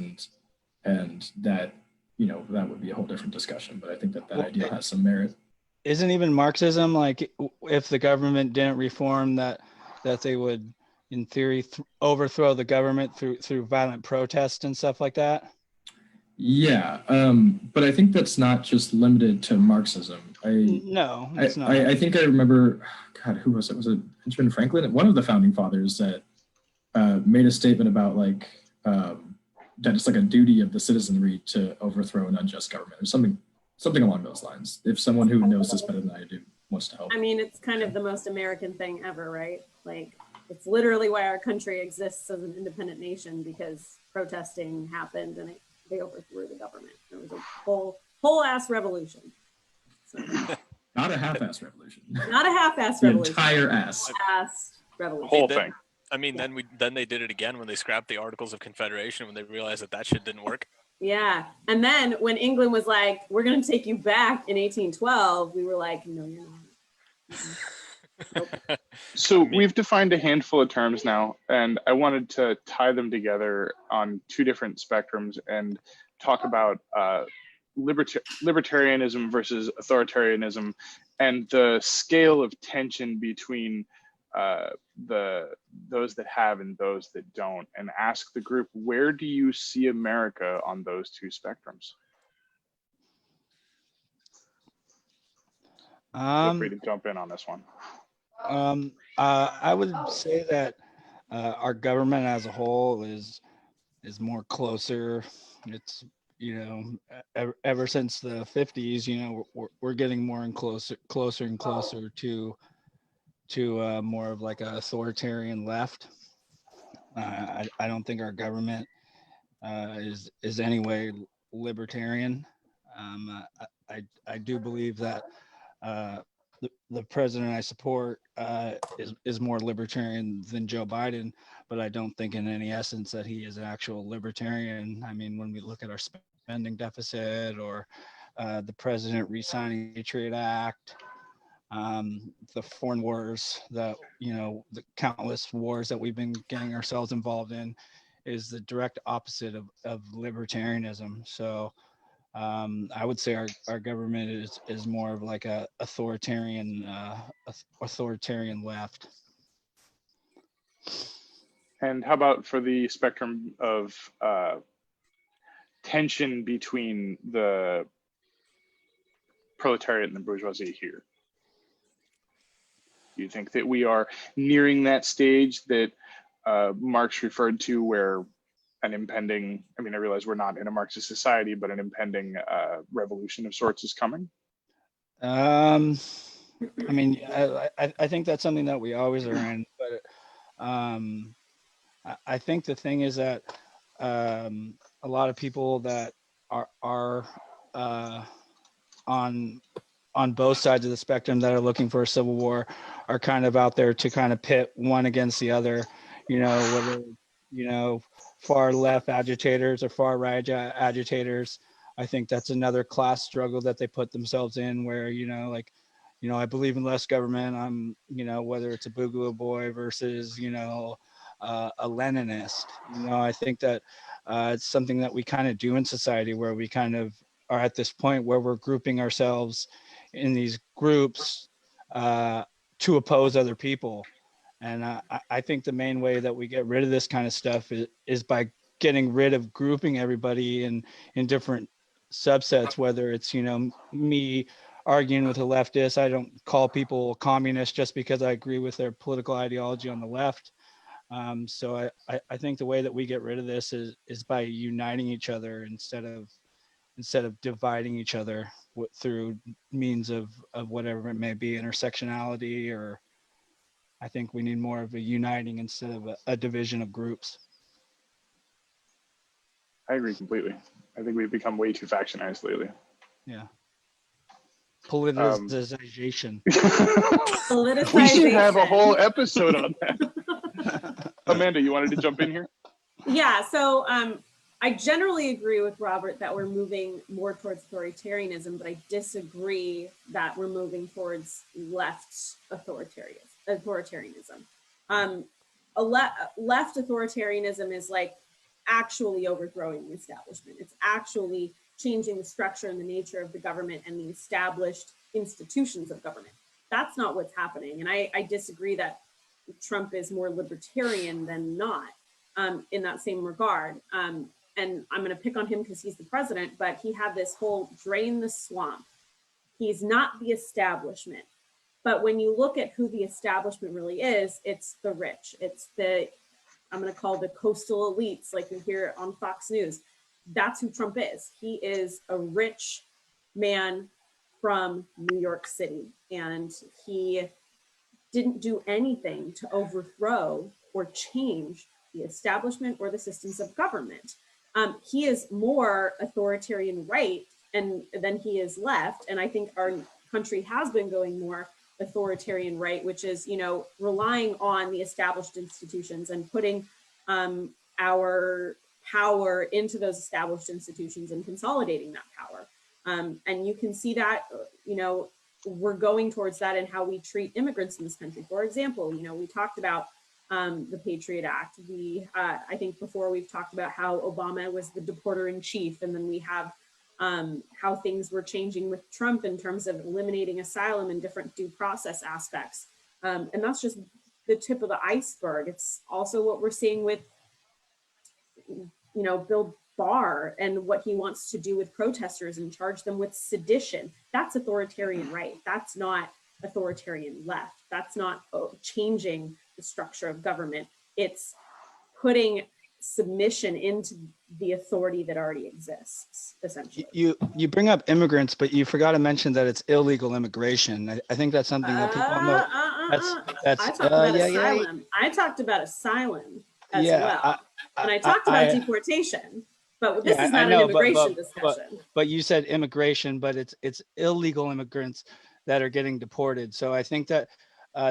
and that, that would be a whole different discussion. But I think that idea has some merit. Isn't even Marxism like if the government didn't reform that they would, in theory, overthrow the government through violent protest and stuff like that? Yeah, but I think that's not just limited to Marxism. No, it's not. I think I remember, God, who was it? Was it Benjamin Franklin? One of the founding fathers that made a statement about like that it's like a duty of the citizenry to overthrow an unjust government or something along those lines. If someone who knows this better than I do wants to help. I mean, it's kind of the most American thing ever, right? Like, it's literally why our country exists as an independent nation, because protesting happened and they overthrew the government. It was a whole ass revolution. So, Not a half-ass revolution. not a half-ass The revolution. entire ass. Ass revolution. Whole Then- thing. I mean, then they did it again when they scrapped the Articles of Confederation when they realized that shit didn't work. Yeah. And then when England was like, we're going to take you back in 1812, we were like, no, you're not. Nope. So we've defined a handful of terms now, and I wanted to tie them together on two different spectrums and talk about libertarianism versus authoritarianism and the scale of tension between those that have and those that don't, and ask the group, where do you see America on those two spectrums? Feel free to jump in on this one. I would say that our government as a whole is more closer. It's ever since the 50s, we're getting more and closer and closer to more of like an authoritarian left. I don't think our government is anyway libertarian. I do believe that the president I support is more libertarian than Joe Biden, but I don't think in any essence that he is an actual libertarian. I mean, when we look at our spending deficit or the president re-signing the Patriot Act, the foreign wars, the countless wars that we've been getting ourselves involved in, is the direct opposite of libertarianism. So I would say our government is more of like a authoritarian left. And how about for the spectrum of tension between the proletariat and the bourgeoisie here? Do you think that we are nearing that stage that Marx referred to, where an impending, I mean, I realize we're not in a Marxist society, but an impending revolution of sorts is coming? I mean, I think that's something that we always are in, but I think the thing is that a lot of people that are on both sides of the spectrum that are looking for a civil war are kind of out there to kind of pit one against the other, whether, far left agitators or far right agitators. I think that's another class struggle that they put themselves in where, I believe in less government. I'm, whether it's a Boogaloo boy versus, a Leninist. I think that it's something that we kind of do in society where we kind of are at this point where we're grouping ourselves in these groups to oppose other people. And I think the main way that we get rid of this kind of stuff is by getting rid of grouping everybody in different subsets, whether it's, me arguing with a leftist. I don't call people communists just because I agree with their political ideology on the left. So I think the way that we get rid of this is by uniting each other instead of dividing each other through means of whatever it may be, intersectionality, or I think we need more of a uniting instead of a division of groups. I agree completely. I think we've become way too factionized lately. Yeah. Politicization. Politicization. We should have a whole episode on that. Amanda, you wanted to jump in here? Yeah, so I generally agree with Robert that we're moving more towards authoritarianism, but I disagree that we're moving towards left authoritarianism. Left authoritarianism is like actually overthrowing the establishment. It's actually changing the structure and the nature of the government and the established institutions of government. That's not what's happening. And I disagree that Trump is more libertarian than not in that same regard. And I'm going to pick on him because he's the president, but he had this whole drain the swamp. He's not the establishment. But when you look at who the establishment really is, it's the rich. It's I'm going to call the coastal elites, like we hear on Fox News. That's who Trump is. He is a rich man from New York City, and he didn't do anything to overthrow or change the establishment or the systems of government. He is more authoritarian right than he is left, and I think our country has been going more authoritarian right, which is, relying on the established institutions and putting our power into those established institutions and consolidating that power. And you can see that, we're going towards that in how we treat immigrants in this country. For example, we talked about the Patriot Act. I think before we've talked about how Obama was the deporter in chief, and then we have how things were changing with Trump in terms of eliminating asylum and different due process aspects. And that's just the tip of the iceberg. It's also what we're seeing with, Bill Barr and what he wants to do with protesters and charge them with sedition. That's authoritarian right. That's not authoritarian left. That's not changing the structure of government. It's putting submission into the authority that already exists, essentially. You bring up immigrants, but you forgot to mention that it's illegal immigration. I think that's something that people know. I talked about asylum. I talked about asylum as well. And I talked about deportation, but this is not an immigration discussion. But you said immigration, but it's illegal immigrants that are getting deported. So I think that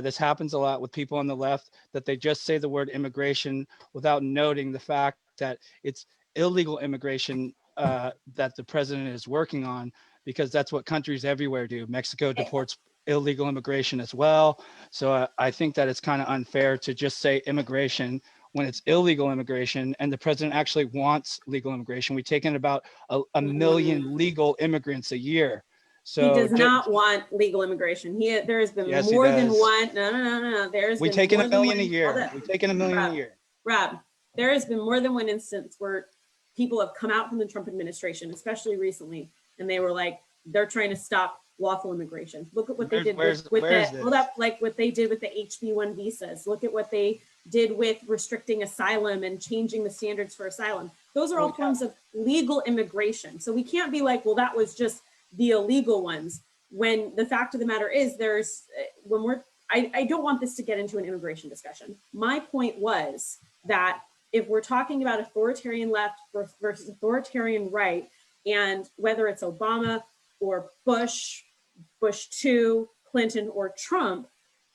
this happens a lot with people on the left, that they just say the word immigration without noting the fact that it's illegal immigration that the president is working on, because that's what countries everywhere do. Mexico deports illegal immigration as well. So I think that it's kind of unfair to just say immigration when it's illegal immigration, and the president actually wants legal immigration. We take in about a million legal immigrants a year. So he does not want legal immigration. There has been more than one. No. We take in a million a year. We take in a million a year. Rob, there has been more than one instance where people have come out from the Trump administration, especially recently, and they were like, they're trying to stop lawful immigration. Look at what they did with like what they did with the HB1 visas. Look at what they did with restricting asylum and changing the standards for asylum. Those are all forms of legal immigration. So we can't be like, well, that was just the illegal ones. When the fact of the matter is, I don't want this to get into an immigration discussion. My point was that if we're talking about authoritarian left versus authoritarian right, and whether it's Obama or Bush 2, Clinton, or Trump,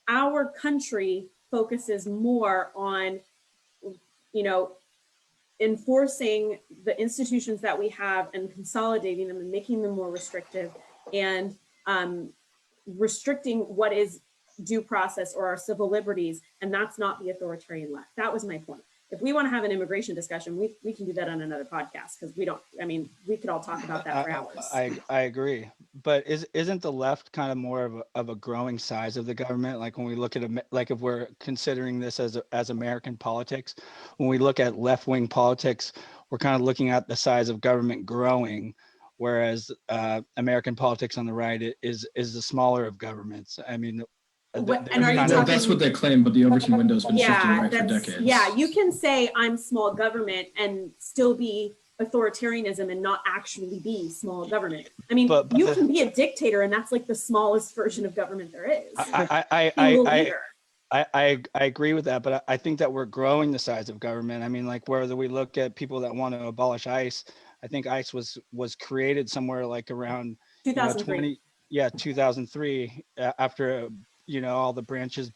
our country focuses more on, enforcing the institutions that we have and consolidating them and making them more restrictive, and restricting what is due process or our civil liberties. And that's not the authoritarian left. That was my point. If we want to have an immigration discussion, we can do that on another podcast, because we could all talk about that for hours. I agree. But isn't the left kind of more of a growing size of the government? Like when we look at, like if we're considering this as American politics, when we look at left-wing politics, we're kind of looking at the size of government growing, whereas American politics on the right is the smaller of governments. I mean, that's what they claim, but the Overton window's been shifting right for decades. Yeah, you can say I'm small government and still be authoritarianism and not actually be small government. I mean, you can be a dictator, and that's like the smallest version of government there is. I agree with that, but I think that we're growing the size of government. I mean, like whether we look at people that want to abolish ICE, I think ICE was created somewhere like around 2003. 2003, after all the branches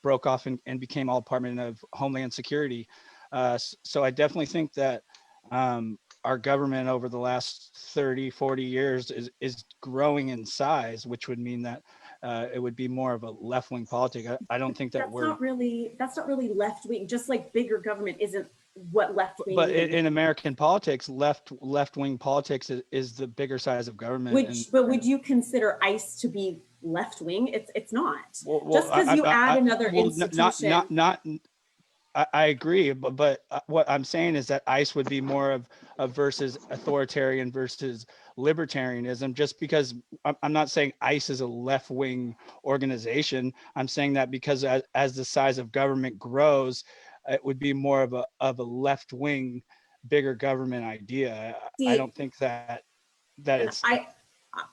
broke off and became all Department of Homeland Security. So I definitely think that our government over the last 30, 40 years is growing in size, which would mean that it would be more of a left-wing politic. I don't think that's not really left-wing. Just like bigger government isn't what left-wing but means. In American politics, left-wing politics is the bigger size of government. But would you consider ICE to be left-wing? It's not. Just because you add another institution. I agree, but what I'm saying is that ICE would be more of versus authoritarian versus libertarianism, just because I'm not saying ICE is a left-wing organization. I'm saying that because as the size of government grows, it would be more of a left-wing, bigger government idea. I don't think that it's.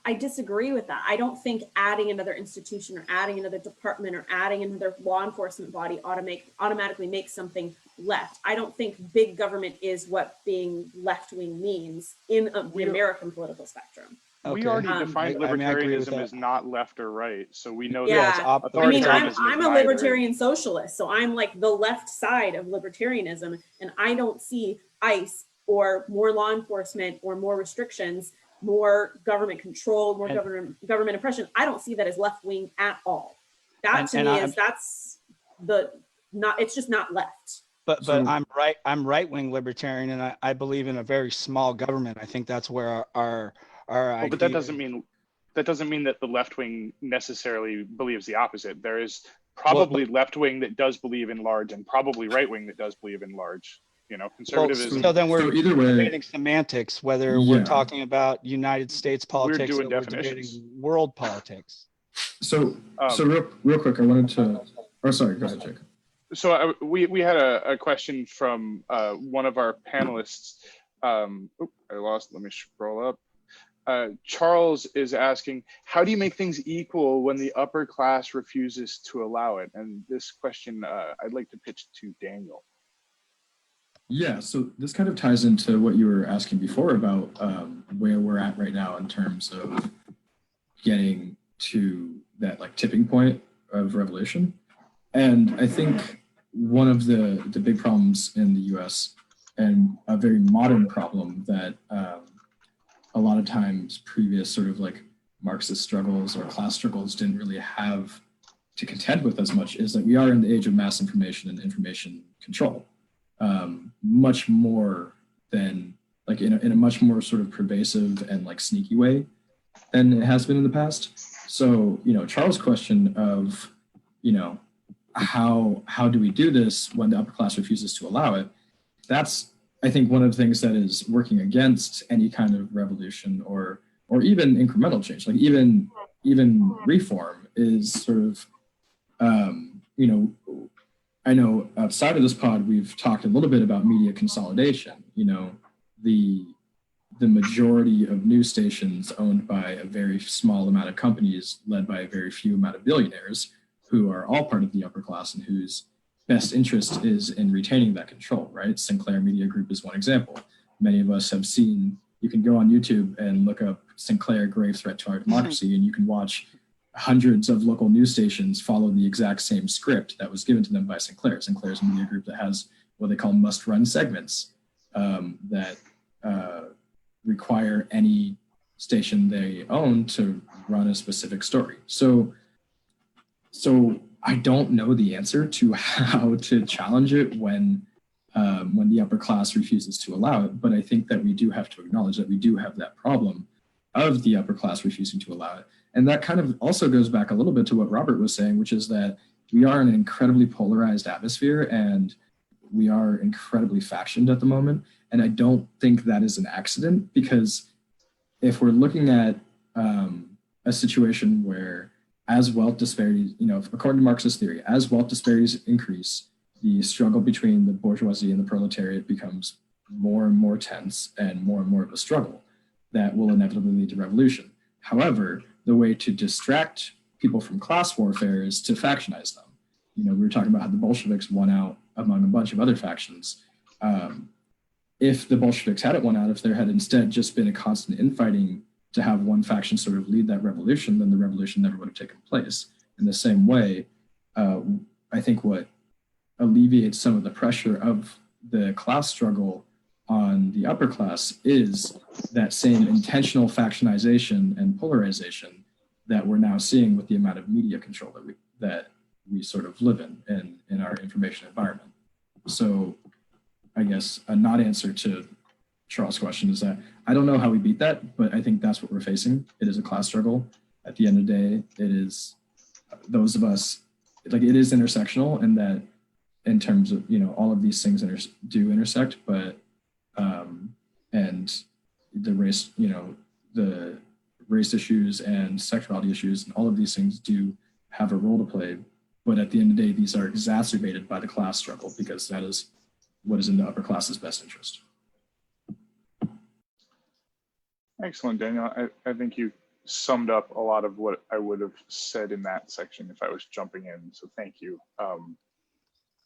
I disagree with that. I don't think adding another institution or adding another department or adding another law enforcement body automatically makes something left. I don't think big government is what being left-wing means in the American political spectrum. Okay. We already defined libertarianism as not left or right, so we know that. I'm a libertarian hybrid. Socialist, so I'm like the left side of libertarianism, and I don't see ICE or more law enforcement or more restrictions, more government control, more government oppression. I don't see that as left wing at all. That to me is it's just not left. But I'm right wing libertarian, and I believe in a very small government. I think that's where our idea. But that doesn't mean that the left wing necessarily believes the opposite. There is probably left wing that does believe in large, and probably right wing that does believe in large. Conservatism. So then we're debating semantics, whether we're talking about United States politics or we're debating world politics. So real quick, I wanted to. Oh, sorry. Go ahead, Jake. So we had a question from one of our panelists. I lost. Let me scroll up. Charles is asking, how do you make things equal when the upper class refuses to allow it? And this question I'd like to pitch to Daniel. Yeah, so this kind of ties into what you were asking before about where we're at right now in terms of getting to that tipping point of revolution. And I think one of the big problems in the US, and a very modern problem that a lot of times previous sort of Marxist struggles or class struggles didn't really have to contend with as much, is that we are in the age of mass information and information control. Much more than in a much more sort of pervasive and sneaky way than it has been in the past. So, Charles' question of, how do we do this when the upper class refuses to allow it? That's, I think, one of the things that is working against any kind of revolution or even incremental change, like even reform is sort of, you know, I know outside of this pod, we've talked a little bit about media consolidation. You know, the majority of news stations owned by a very small amount of companies led by a very few amount of billionaires who are all part of the upper class and whose best interest is in retaining that control, right? Sinclair Media Group is one example. Many of us have seen, you can go on YouTube and look up Sinclair Grave Threat to Our Democracy, and you can watch hundreds of local news stations follow the exact same script that was given to them by Sinclair. Sinclair's a media group that has what they call must-run segments that require any station they own to run a specific story. So I don't know the answer to how to challenge it when the upper class refuses to allow it, but I think that we do have to acknowledge that we do have that problem of the upper class refusing to allow it. And that kind of also goes back a little bit to what Robert was saying, which is that we are in an incredibly polarized atmosphere and we are incredibly factioned at the moment. And I don't think that is an accident, because if we're looking at a situation where as wealth disparities, you know, according to Marxist theory, as wealth disparities increase, the struggle between the bourgeoisie and the proletariat becomes more and more tense and more of a struggle that will inevitably lead to revolution. However, the way to distract people from class warfare is to factionize them. You know, we were talking about how the Bolsheviks won out among a bunch of other factions. If the Bolsheviks hadn't won out, if there had instead just been a constant infighting to have one faction sort of lead that revolution, then the revolution never would have taken place. In the same way, I think what alleviates some of the pressure of the class struggle on the upper class is that same intentional factionization and polarization that we're now seeing with the amount of media control that we sort of live in our information environment. So I guess a not answer to Charles' question is that I don't know how we beat that, but I think that's what we're facing. It is a class struggle. At the end of the day, it is those of us, like, it is intersectional, and that in terms of, you know, all of these things do intersect, but and the race, you know, the race issues and sexuality issues and all of these things do have a role to play. But at the end of the day, these are exacerbated by the class struggle, because that is what is in the upper class's best interest. Excellent, Daniel. I think you summed up a lot of what I would have said in that section if I was jumping in. So thank you.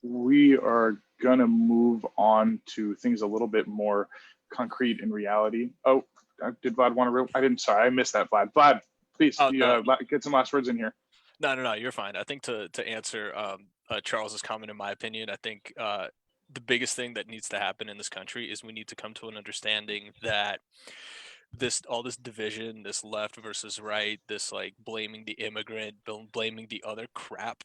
We are gonna move on to things a little bit more concrete in reality. Oh, did Vlad want to? I didn't. Sorry, I missed that. Vlad, please get some last words in here. No, you're fine. I think to answer Charles's comment, in my opinion, I think the biggest thing that needs to happen in this country is we need to come to an understanding that all this division, this left versus right, this like blaming the immigrant, blaming the other crap,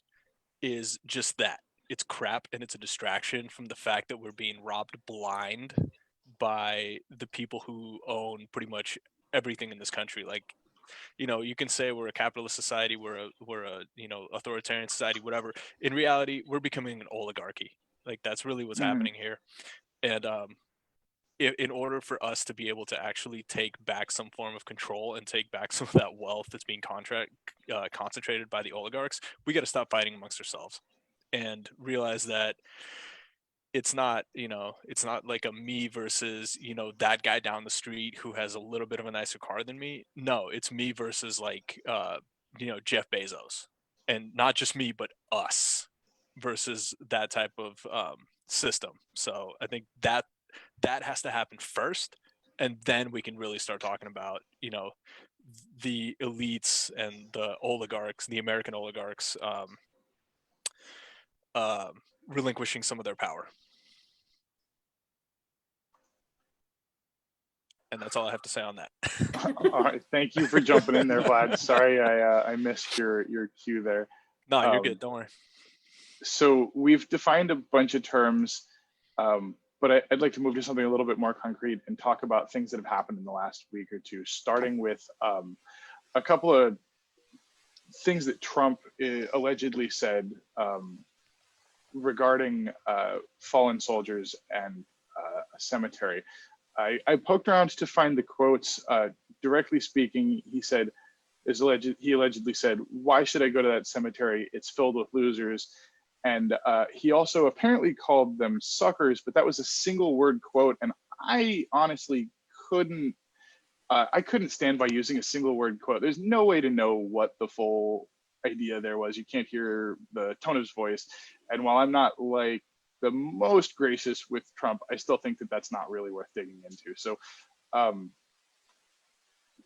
is just that. It's crap, and it's a distraction from the fact that we're being robbed blind by the people who own pretty much everything in this country. Like, you know, you can say we're a capitalist society, we're a you know, authoritarian society, whatever. In reality, we're becoming an oligarchy. Like, that's really what's happening here. And in order for us to be able to actually take back some form of control and take back some of that wealth that's being concentrated by the oligarchs, we got to stop fighting amongst ourselves and realize that it's not, you know, it's not like a me versus, you know, that guy down the street who has a little bit of a nicer car than me. No, it's me versus like, you know, Jeff Bezos, and not just me, but us versus that type of system. So I think that has to happen first, and then we can really start talking about, you know, the elites and the oligarchs, the American oligarchs, relinquishing some of their power. And that's all I have to say on that. All right, thank you for jumping in there, Vlad. Sorry, I missed your cue there. No, you're good. Don't worry. So we've defined a bunch of terms, but I'd like to move to something a little bit more concrete and talk about things that have happened in the last week or two, starting with a couple of things that Trump allegedly said regarding fallen soldiers and a cemetery. I poked around to find the quotes. Directly speaking, he allegedly said, "Why should I go to that cemetery? It's filled with losers." And he also apparently called them suckers, but that was a single word quote. And I honestly couldn't stand by using a single word quote. There's no way to know what the full idea there was. You can't hear the tone of his voice. And while I'm not like the most gracious with Trump, I still think that that's not really worth digging into. So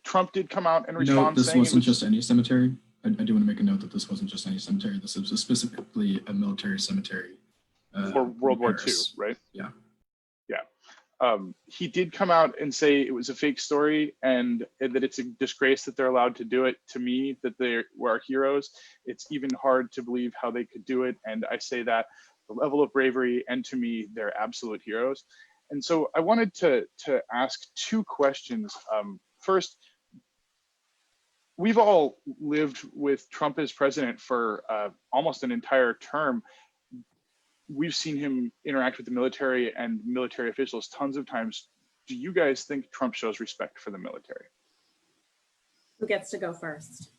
Trump did come out and respond. This wasn't just any cemetery. I do want to make a note that this wasn't just any cemetery. This was specifically a military cemetery. For World War II, right? Yeah. Yeah. He did come out and say it was a fake story and that it's a disgrace that they're allowed to do it. To me, that they were heroes. It's even hard to believe how they could do it. And I say that the level of bravery, and to me, they're absolute heroes. And so I wanted to ask two questions. First, we've all lived with Trump as president for almost an entire term. We've seen him interact with the military and military officials tons of times. Do you guys think Trump shows respect for the military? Who gets to go first?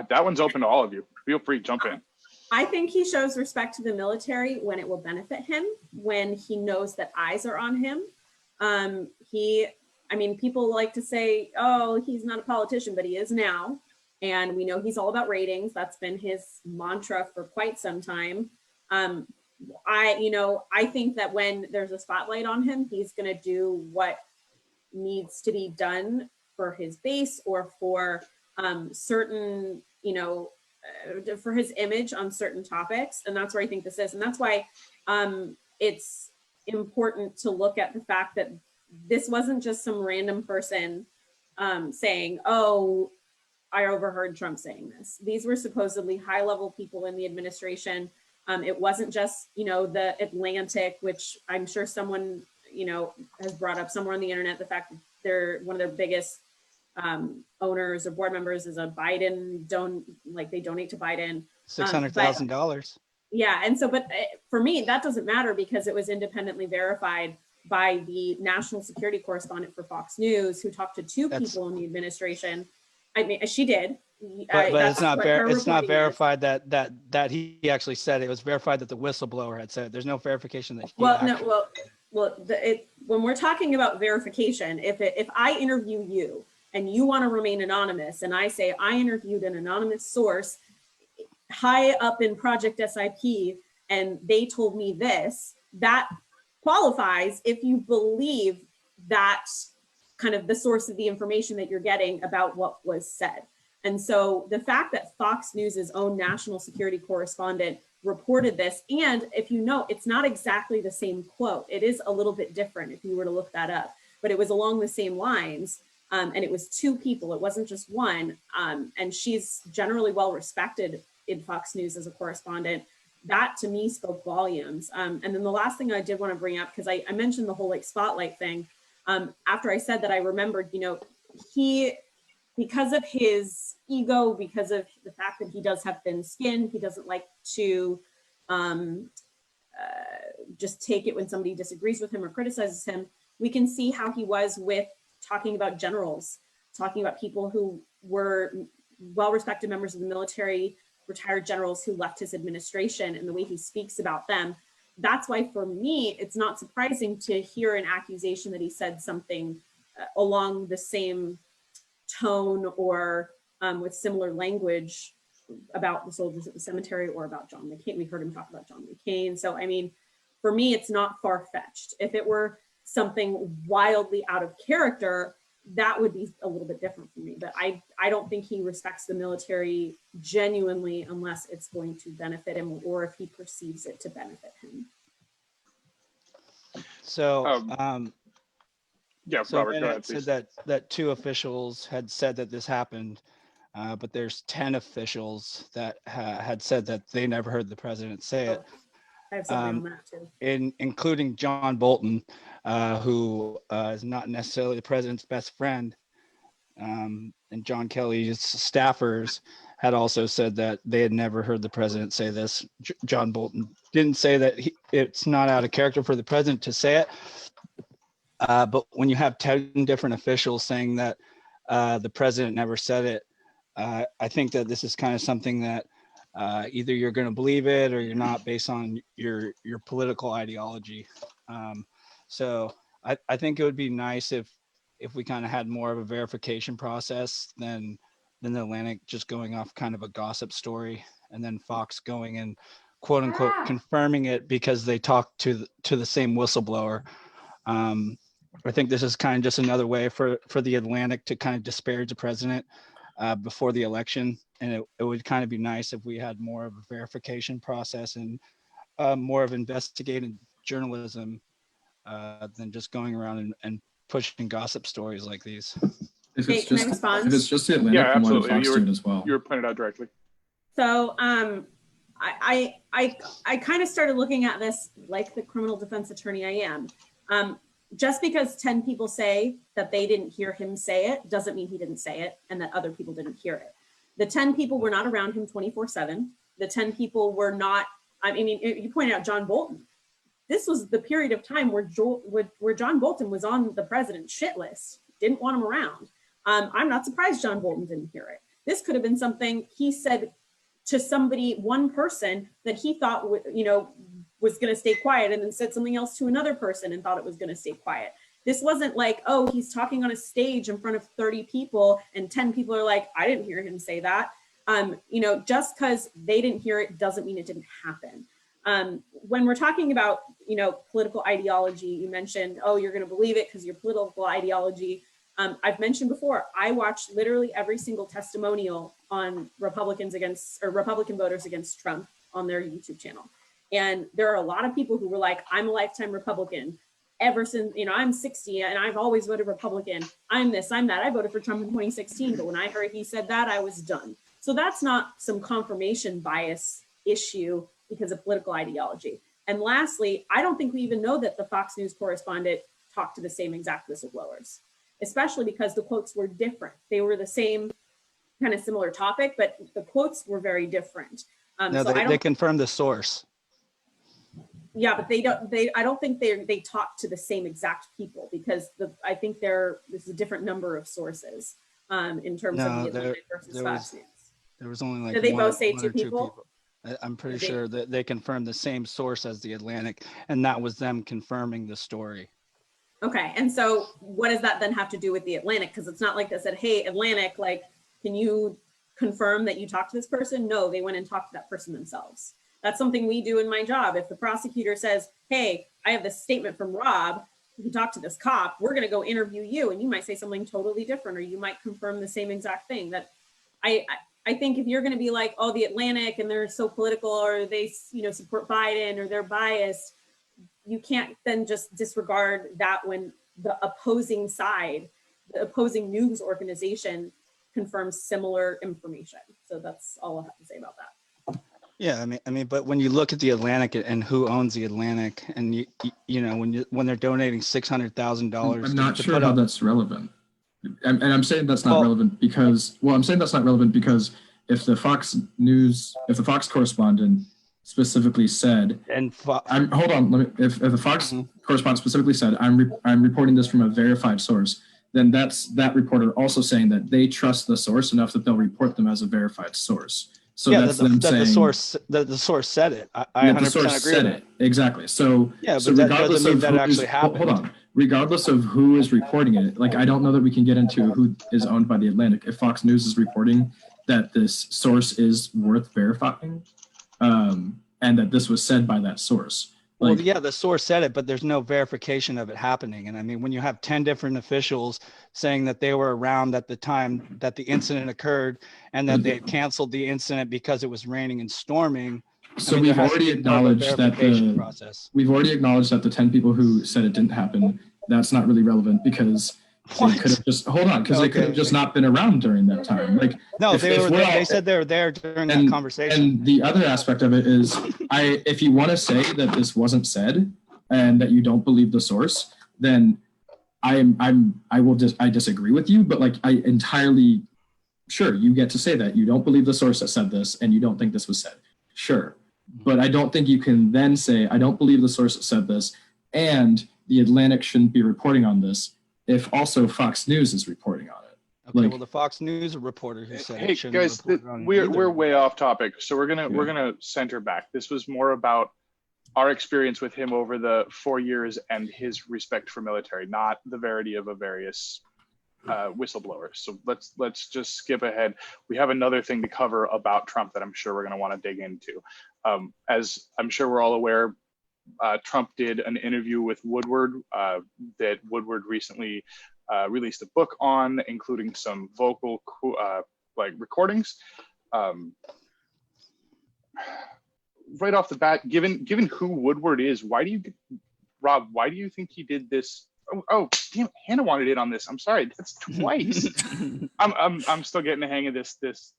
That one's open to all of you. Feel free, jump in. I think he shows respect to the military when it will benefit him, when he knows that eyes are on him. I mean, people like to say, oh, he's not a politician, but he is now. And we know he's all about ratings. That's been his mantra for quite some time. I think that when there's a spotlight on him, he's going to do what needs to be done for his base or for certain, for his image on certain topics. And that's where I think this is. And that's why it's important to look at the fact that this wasn't just some random person saying, oh, I overheard Trump saying this. These were supposedly high-level people in the administration. It wasn't just, the Atlantic, which I'm sure someone, has brought up somewhere on the internet, the fact that they're one of their biggest owners or board members is a Biden, they donate to Biden. $600,000. Yeah, and so, but for me, that doesn't matter because it was independently verified by the national security correspondent for Fox News, who talked to two people in the administration. I mean, she did. But it's not verified that he actually said it. It was verified that the whistleblower had said it. There's no verification that he when we're talking about verification, if I interview you and you want to remain anonymous and I say I interviewed an anonymous source high up in Project SIP and they told me this, that qualifies if you believe that kind of the source of the information that you're getting about what was said. And so the fact that Fox News's own national security correspondent reported this, and if you know, it's not exactly the same quote. It is a little bit different if you were to look that up, but it was along the same lines. And it was two people, it wasn't just one. And she's generally well respected in Fox News as a correspondent. That to me spoke volumes. And then the last thing I did want to bring up, because I mentioned the whole spotlight thing. After I said that, I remembered, because of his ego, because of the fact that he does have thin skin, he doesn't like to just take it when somebody disagrees with him or criticizes him. We can see how he was with talking about generals, talking about people who were well-respected members of the military, retired generals who left his administration, and the way he speaks about them. That's why for me, it's not surprising to hear an accusation that he said something along the same tone or with similar language about the soldiers at the cemetery or about John McCain. We heard him talk about John McCain. So, I mean, for me, it's not far-fetched. If it were something wildly out of character, that would be a little bit different for me. But I don't think he respects the military genuinely unless it's going to benefit him or if he perceives it to benefit him. So, yeah, so Robert, go Bennett ahead, please. said that two officials had said that this happened, but there's 10 officials that had said that they never heard the president say it. I have something on that too. Including John Bolton, who is not necessarily the president's best friend, and John Kelly's staffers. had also said that they had never heard the president say this. John Bolton didn't say that it's not out of character for the president to say it. But when you have 10 different officials saying that the president never said it, I think that this is kind of something that either you're going to believe it or you're not, based on your political ideology. So I think it would be nice if we kind of had more of a verification process than the Atlantic just going off kind of a gossip story, and then Fox going and quote unquote confirming it because they talked to the same whistleblower. I think this is kind of just another way for the Atlantic to kind of disparage the president before the election. And it would kind of be nice if we had more of a verification process and more of investigative journalism than just going around and pushing gossip stories like these. If Hey, it's can I just respond? if it's just the Atlantic, Yeah, then why did absolutely. Fox do it as well? You were pointed out directly. So I kind of started looking at this like the criminal defense attorney I am. Just because 10 people say that they didn't hear him say it doesn't mean he didn't say it and that other people didn't hear it. The 10 people were not around him 24/7. The 10 people were not, I mean, you pointed out John Bolton. This was the period of time where John Bolton was on the president's shit list, didn't want him around. I'm not surprised John Bolton didn't hear it. This could have been something he said to somebody, one person that he thought, was going to stay quiet, and then said something else to another person and thought it was going to stay quiet. This wasn't like, oh, he's talking on a stage in front of 30 people and 10 people are like, I didn't hear him say that. Just because they didn't hear it doesn't mean it didn't happen. When we're talking about, political ideology, you mentioned, oh, you're going to believe it because your political ideology. I've mentioned before, I watched literally every single testimonial on Republican voters against Trump on their YouTube channel. And there are a lot of people who were like, I'm a lifetime Republican ever since, I'm 60 and I've always voted Republican. I'm this, I'm that. I voted for Trump in 2016, but when I heard he said that, I was done. So that's not some confirmation bias issue because of political ideology. And lastly, I don't think we even know that the Fox News correspondent talked to the same exact whistleblowers, especially because the quotes were different. They were the same kind of similar topic, but the quotes were very different. No, they confirmed the source. Yeah, but I don't think they talk to the same exact people because I think this is a different number of sources in terms of the Atlantic versus Fox News. There was only like Did they one, both say one two or two people? I'm pretty sure that they confirmed the same source as the Atlantic, and that was them confirming the story. Okay, and so what does that then have to do with the Atlantic? Because it's not like they said, hey, Atlantic, like, can you confirm that you talked to this person? No, they went and talked to that person themselves. That's something we do in my job. If the prosecutor says, hey, I have this statement from Rob, who talked to this cop, we're gonna go interview you, and you might say something totally different, or you might confirm the same exact thing. That I think if you're gonna be like, oh, the Atlantic, and they're so political, or they support Biden, or they're biased, you can't then just disregard that when the opposing side, the opposing news organization confirms similar information. So that's all I have to say about that. Yeah, I mean, but when you look at the Atlantic and who owns the Atlantic, and when they're donating $600,000, I'm not sure how that's relevant, and I'm saying that's not relevant because if the Fox correspondent specifically said, and hold on, if the Fox correspondent specifically said, I'm reporting this from a verified source, then that's that reporter also saying that they trust the source enough that they'll report them as a verified source. So yeah, that's them saying the source said it. I 100% agree with it. Exactly. So yeah, but so that regardless doesn't mean of that who actually is, happened. hold on. Regardless of who is reporting it, like I don't know that we can get into who is owned by the Atlantic. If Fox News is reporting that this source is worth verifying, and that this was said by that source. Well, yeah, the source said it, but there's no verification of it happening. And I mean, when you have 10 different officials saying that they were around at the time that the incident occurred and that they had canceled the incident because it was raining and storming. So we've already acknowledged that we've already acknowledged that the 10 people who said it didn't happen, that's not really relevant because they could have just they could have just not been around during that time. Like no, they said they were there during that conversation. And the other aspect of it is, if you want to say that this wasn't said and that you don't believe the source, then I disagree with you. But like I entirely sure, you get to say that. You don't believe the source that said this, and you don't think this was said. Sure. But I don't think you can then say, I don't believe the source that said this, and the Atlantic shouldn't be reporting on this if also Fox News is reporting on it. Okay, Like- well, the Fox News reporter who said Hey it shouldn't guys, report on it we're either. way off topic, so we're Yeah. gonna center back. This was more about our experience with him over the 4 years and his respect for military, not the verity of a various whistleblowers. So let's just skip ahead. We have another thing to cover about Trump that I'm sure we're going to want to dig into. As I'm sure we're all aware, Trump did an interview with Woodward that Woodward recently released a book on, including some vocal like recordings. Right off the bat, given who Woodward is, Rob, why do you think he did this? Oh, damn! Hannah wanted in on this. I'm sorry, that's twice. I'm still getting the hang of this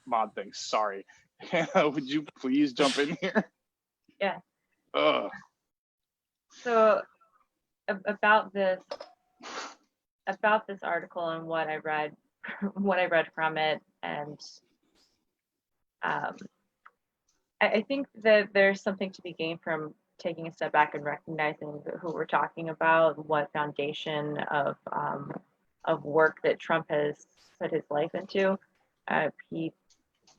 mod thing. Sorry, Hannah, would you please jump in here? Yeah. Ugh. So about this article and what I read from it, and I think that there's something to be gained from taking a step back and recognizing who we're talking about, what foundation of work that Trump has put his life into. He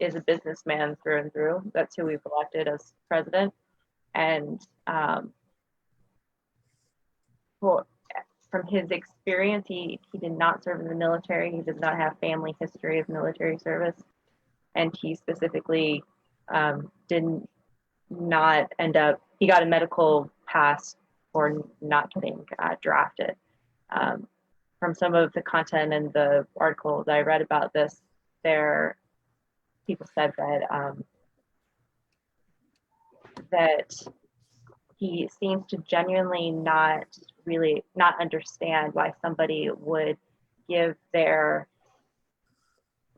is a businessman through and through. That's who we've elected as president. And from his experience, he did not serve in the military. He does not have family history of military service. And he specifically did not end up, he got a medical pass for not getting drafted. From some of the content in the article that I read about this, people said that he seems to genuinely not understand why somebody would give their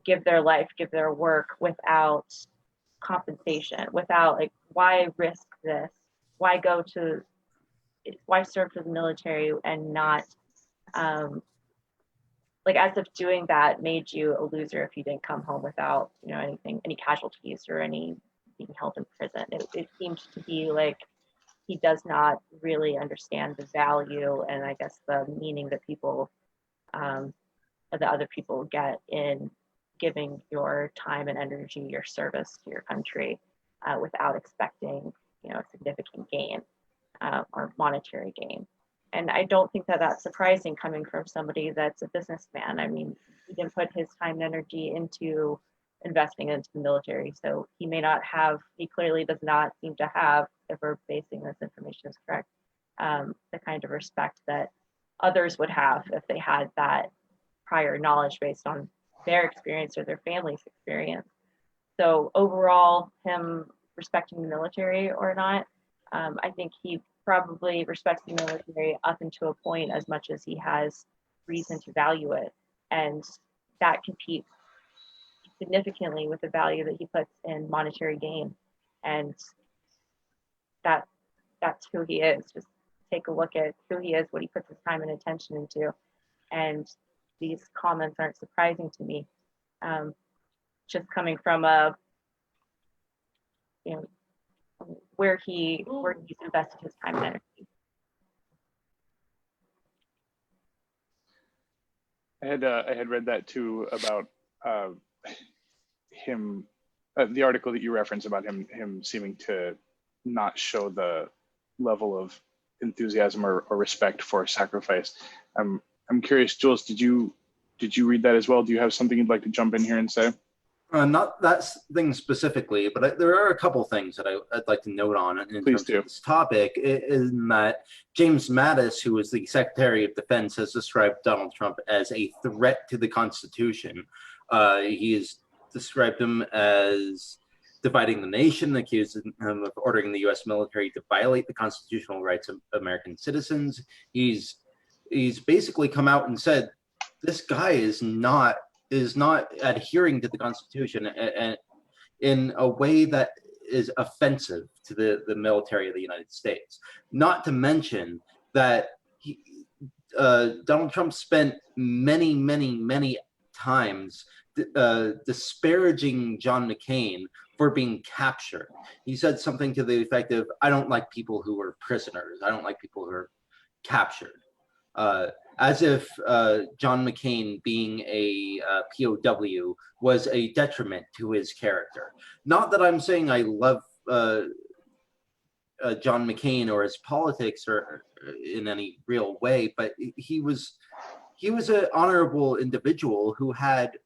life, give their work without compensation, without, like, why risk this? Why serve for the military and not like, as if doing that made you a loser if you didn't come home without, any casualties or any being held in prison. It seemed to be like he does not really understand the value and, I guess, the meaning that the other people get in giving your time and energy, your service to your country, without expecting, significant gain or monetary gain. And I don't think that that's surprising coming from somebody that's a businessman. I mean, he didn't put his time and energy into investing into the military. So he clearly does not seem to have, if we're basing this information is correct, the kind of respect that others would have if they had that prior knowledge based on their experience or their family's experience. So overall, him respecting the military or not, I think he probably respects the military up until a point as much as he has reason to value it. And that competes significantly with the value that he puts in monetary gain. And that's who he is. Just take a look at who he is, what he puts his time and attention into. And these comments aren't surprising to me. Just coming from where he's invested his time and energy. I had read that too about him, the article that you referenced about him seeming to not show the level of enthusiasm or respect for sacrifice. I'm curious, Jules, did you read that as well? Do you have something you'd like to jump in here and say? Not that thing specifically, but there are a couple things that I'd like to note on in terms of this topic. In that James Mattis, who is the Secretary of Defense, has described Donald Trump as a threat to the Constitution. He has described him as dividing the nation, accused him of ordering the U.S. military to violate the constitutional rights of American citizens. He's basically come out and said this guy is not adhering to the Constitution and in a way that is offensive to the military of the United States. Not to mention that Donald Trump spent many times disparaging John McCain for being captured. He said something to the effect of, "I don't like people who are prisoners. I don't like people who are captured." As if John McCain being a POW was a detriment to his character. Not that I'm saying I love John McCain or his politics or in any real way, but he was an honorable individual who had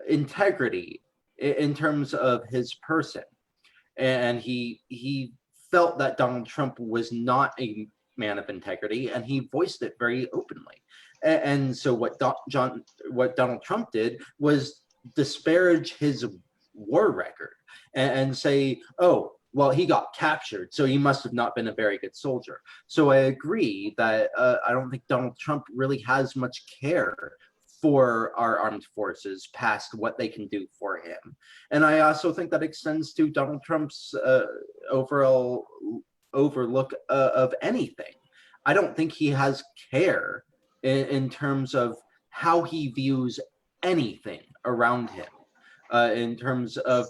integrity in terms of his person, and he felt that Donald Trump was not a man of integrity, and he voiced it very openly. And so what Donald Trump did was disparage his war record and say, "Oh, well, he got captured, so he must have not been a very good soldier." So I agree that I don't think Donald Trump really has much care for our armed forces past what they can do for him. And I also think that extends to Donald Trump's overall overlook of anything. I don't think he has care in terms of how he views anything around him, in terms of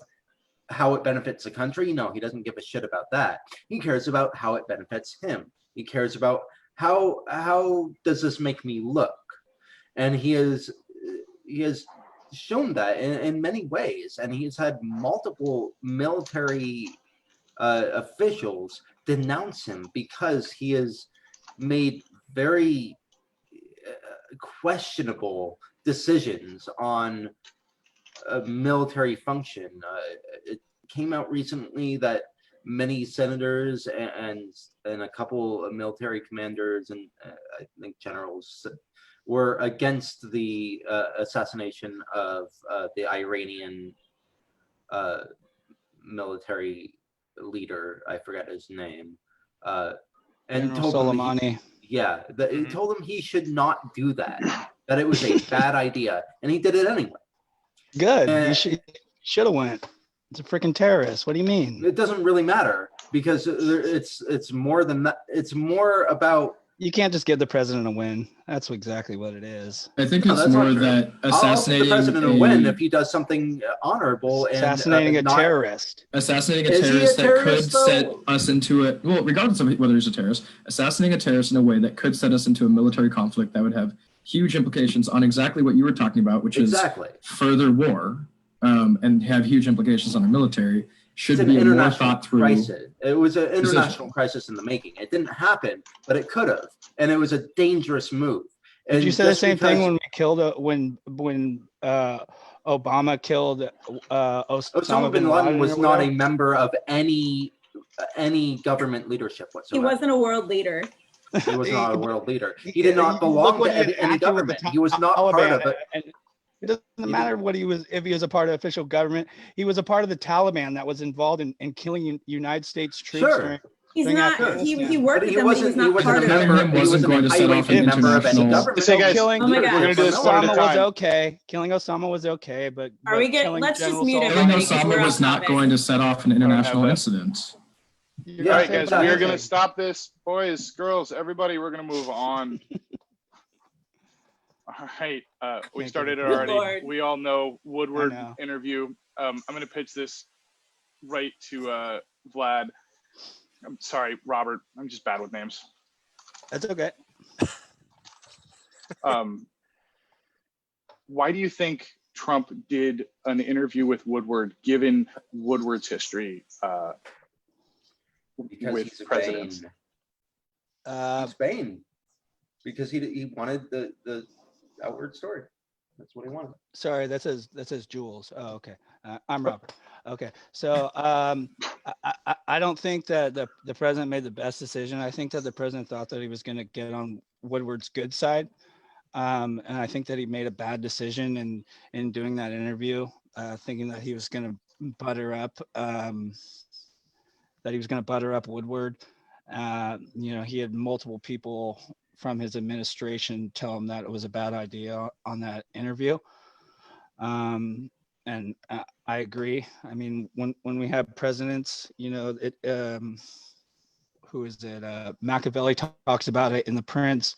how it benefits the country. No, he doesn't give a shit about that. He cares about how it benefits him. He cares about how does this make me look? And he has shown that in many ways, and he's had multiple military officials denounce him because he has made very questionable decisions on a military function. It came out recently that many senators and a couple of military commanders and I think generals were against the assassination of the Iranian military leader. I forget his name. And General told him Soleimani. he told him he should not do that, that it was a bad idea, and he did it anyway. Good. You should have went. It's a freaking terrorist. What do you mean? It doesn't really matter because it's more than that. It's more about. You can't just give the president a win. That's exactly what it is. I think No, it's that's not more true. that I'll give assassinating the president a win if he does something honorable and Assassinating a not- terrorist. assassinating a Is he a terrorist that terrorist, could set though? us into a, well, regardless of whether he's a terrorist, assassinating a terrorist in a way that could set us into a military conflict that would have huge implications on exactly what you were talking about, which Exactly. is further war, and have huge implications on our military, should It's an be more international thought through. crisis. It was an international Decision. crisis in the making. It didn't happen, but it could have, and it was a dangerous move. Did And you say the just same thing because- when we killed when Obama killed Osama bin Laden was or not a whatever? member of any government leadership He whatsoever. wasn't a world leader. He was not a world leader. He Yeah, did not look belong what to he any acted with government. the He was not part Taliban, of it. and it doesn't matter what he was, if he was a part of official government. He was a part of the Taliban that was involved in killing United States troops. Sure. He's Thing not. after He Afghanistan. worked But with he them, but he was wasn't. He not wasn't part a of Killing member. him He wasn't wasn't going a to set off high-ranking an member of any international- government. Say, guys, Killing Oh my God. we're gonna do this one at a Osama was time. okay. Killing Osama was okay, but Are we killing let's just General mute Soleimani- Killing everybody, 'cause we're Osama off was not topic. going to set off an international that. incident. You're Yeah, All gonna right, say guys, about we are everything. going to stop this. Boys, girls, everybody, we're going to move on. All right, we Thank started it you. Good already. Lord. We all know Woodward I know. interview. I'm going to pitch this right to Vlad. I'm sorry, Robert. I'm just bad with names. That's okay. Why do you think Trump did an interview with Woodward, given Woodward's history Because with he's presidents? Vain. He's vain. Because he wanted the outward story. That's what he wanted. Sorry, that says Jules. Oh, okay. I'm Robert. Okay, so I don't think that the president made the best decision. I think that the president thought that he was going to get on Woodward's good side, and I think that he made a bad decision in doing that interview, thinking that he was going to butter up Woodward. He had multiple people from his administration tell him that it was a bad idea on that interview. And I agree. I mean, when we have presidents, who is it? Machiavelli talks about it in The Prince,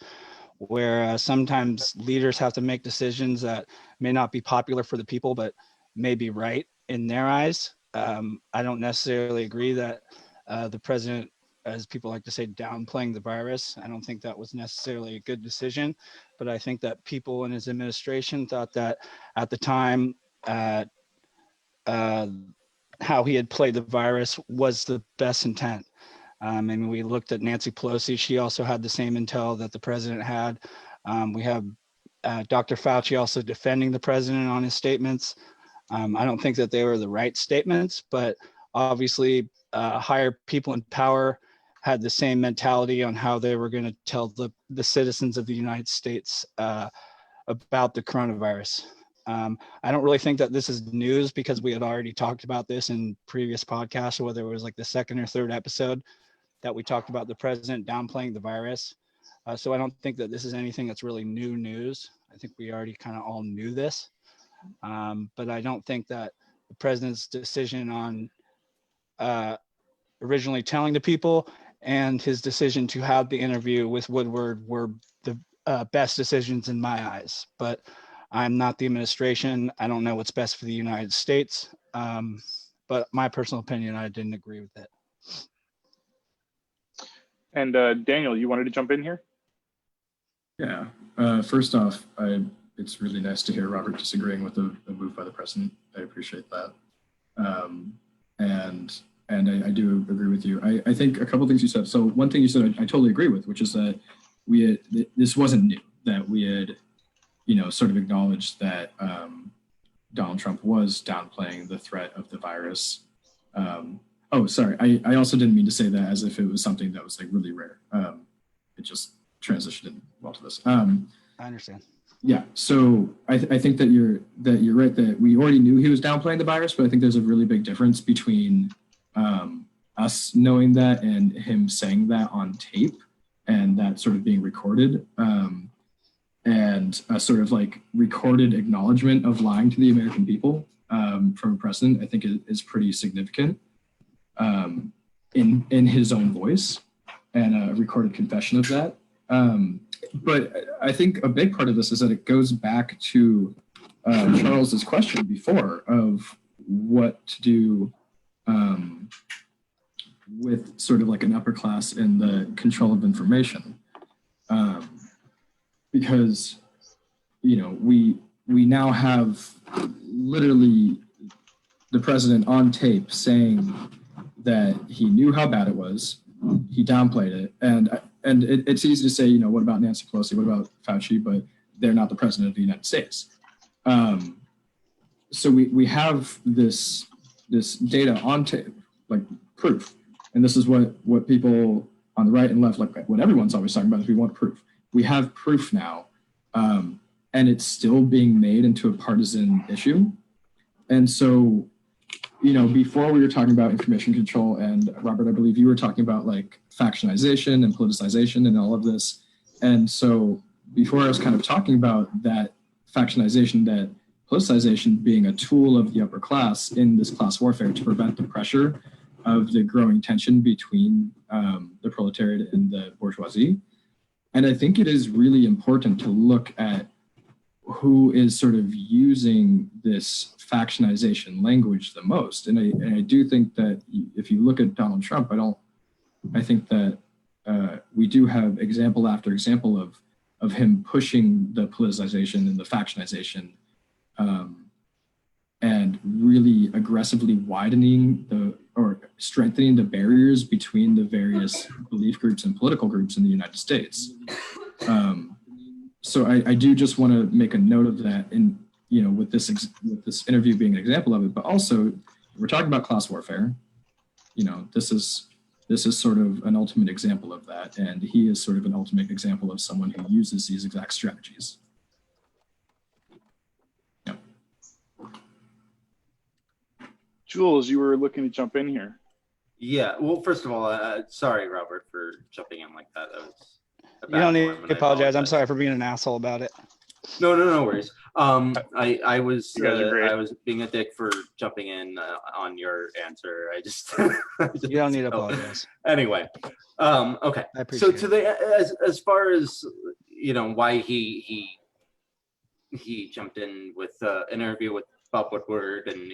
where sometimes leaders have to make decisions that may not be popular for the people, but may be right in their eyes. I don't necessarily agree that the president, as people like to say, downplaying the virus. I don't think that was necessarily a good decision, but I think that people in his administration thought that at the time, how he had played the virus was the best intent. And we looked at Nancy Pelosi. She also had the same intel that the president had. We have Dr. Fauci also defending the president on his statements. I don't think that they were the right statements, but obviously higher people in power had the same mentality on how they were going to tell the citizens of the United States about the coronavirus. I don't really think that this is news because we had already talked about this in previous podcasts, whether it was like the second or third episode that we talked about the president downplaying the virus. So I don't think that this is anything that's really new news. I think we already kind of all knew this. But I don't think that the president's decision on originally telling the people and his decision to have the interview with Woodward were the best decisions in my eyes. But I'm not the administration. I don't know what's best for the United States. But my personal opinion, I didn't agree with it. And Daniel, you wanted to jump in here? Yeah. First off, it's really nice to hear Robert disagreeing with the move by the president. I appreciate that. And I do agree with you. I think a couple of things you said. So one thing you said I totally agree with, which is that this wasn't new, that we had, sort of acknowledged that Donald Trump was downplaying the threat of the virus. Oh, sorry. I also didn't mean to say that as if it was something that was like really rare. It just transitioned well to this. I understand. Yeah. So I think that you're right that we already knew he was downplaying the virus, but I think there's a really big difference between us knowing that and him saying that on tape and that sort of being recorded. And a sort of like recorded acknowledgement of lying to the American people from a president, I think is pretty significant in his own voice, and a recorded confession of that. But I think a big part of this is that it goes back to Charles's question before of what to do with sort of like an upper class and the control of information. Because, we now have literally the president on tape saying that he knew how bad it was, he downplayed it, and it's easy to say, what about Nancy Pelosi, what about Fauci, but they're not the president of the United States. So we have this data on tape, like proof, and this is what people on the right and left, like what everyone's always talking about, is we want proof. We have proof now, and it's still being made into a partisan issue. And so, before we were talking about information control, and Robert, I believe you were talking about like factionization and politicization and all of this. And so before I was kind of talking about that factionization, that politicization being a tool of the upper class in this class warfare to prevent the pressure of the growing tension between the proletariat and the bourgeoisie. And I think it is really important to look at who is sort of using this factionization language the most. And I do think that if you look at Donald Trump, I think that we do have example after example of him pushing the politicization and the factionization and really aggressively widening or strengthening the barriers between the various belief groups and political groups in the United States. So I do just want to make a note of that with this interview being an example of it, but also we're talking about class warfare. This is sort of an ultimate example of that. And he is sort of an ultimate example of someone who uses these exact strategies. Yeah. Jules, you were looking to jump in here. Yeah. Well, first of all, sorry, Robert, for jumping in like that. That was You don't need to apologize. I'm sorry for being an asshole about it. No worries. I was You guys are great. I was being a dick for jumping in on your answer. I just You don't need to apologize. Anyway, okay. I So appreciate it. as far as you know, why he jumped in with an interview with Bob Woodward, and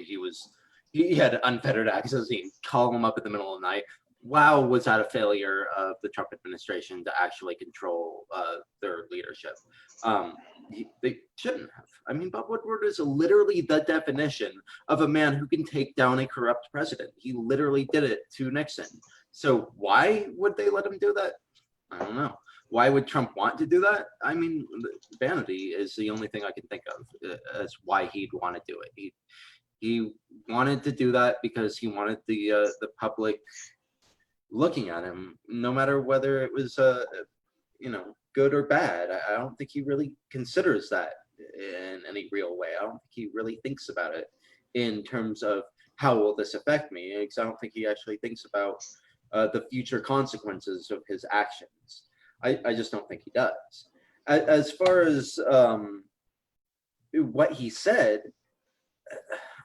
he had unfettered access. He'd call him up in the middle of the night. Wow, was that a failure of the Trump administration to actually control their leadership? They shouldn't have. I mean, Bob Woodward is literally the definition of a man who can take down a corrupt president. He literally did it to Nixon. So why would they let him do that? I don't know. Why would Trump want to do that? I mean, vanity is the only thing I can think of as why he'd want to do it. He wanted to do that because he wanted the public looking at him, no matter whether it was you know, good or bad. I don't think he really considers that in any real way. I don't think he really thinks about it in terms of how will this affect me, because I don't think he actually thinks about the future consequences of his actions. I just don't think he does. As far as what he said,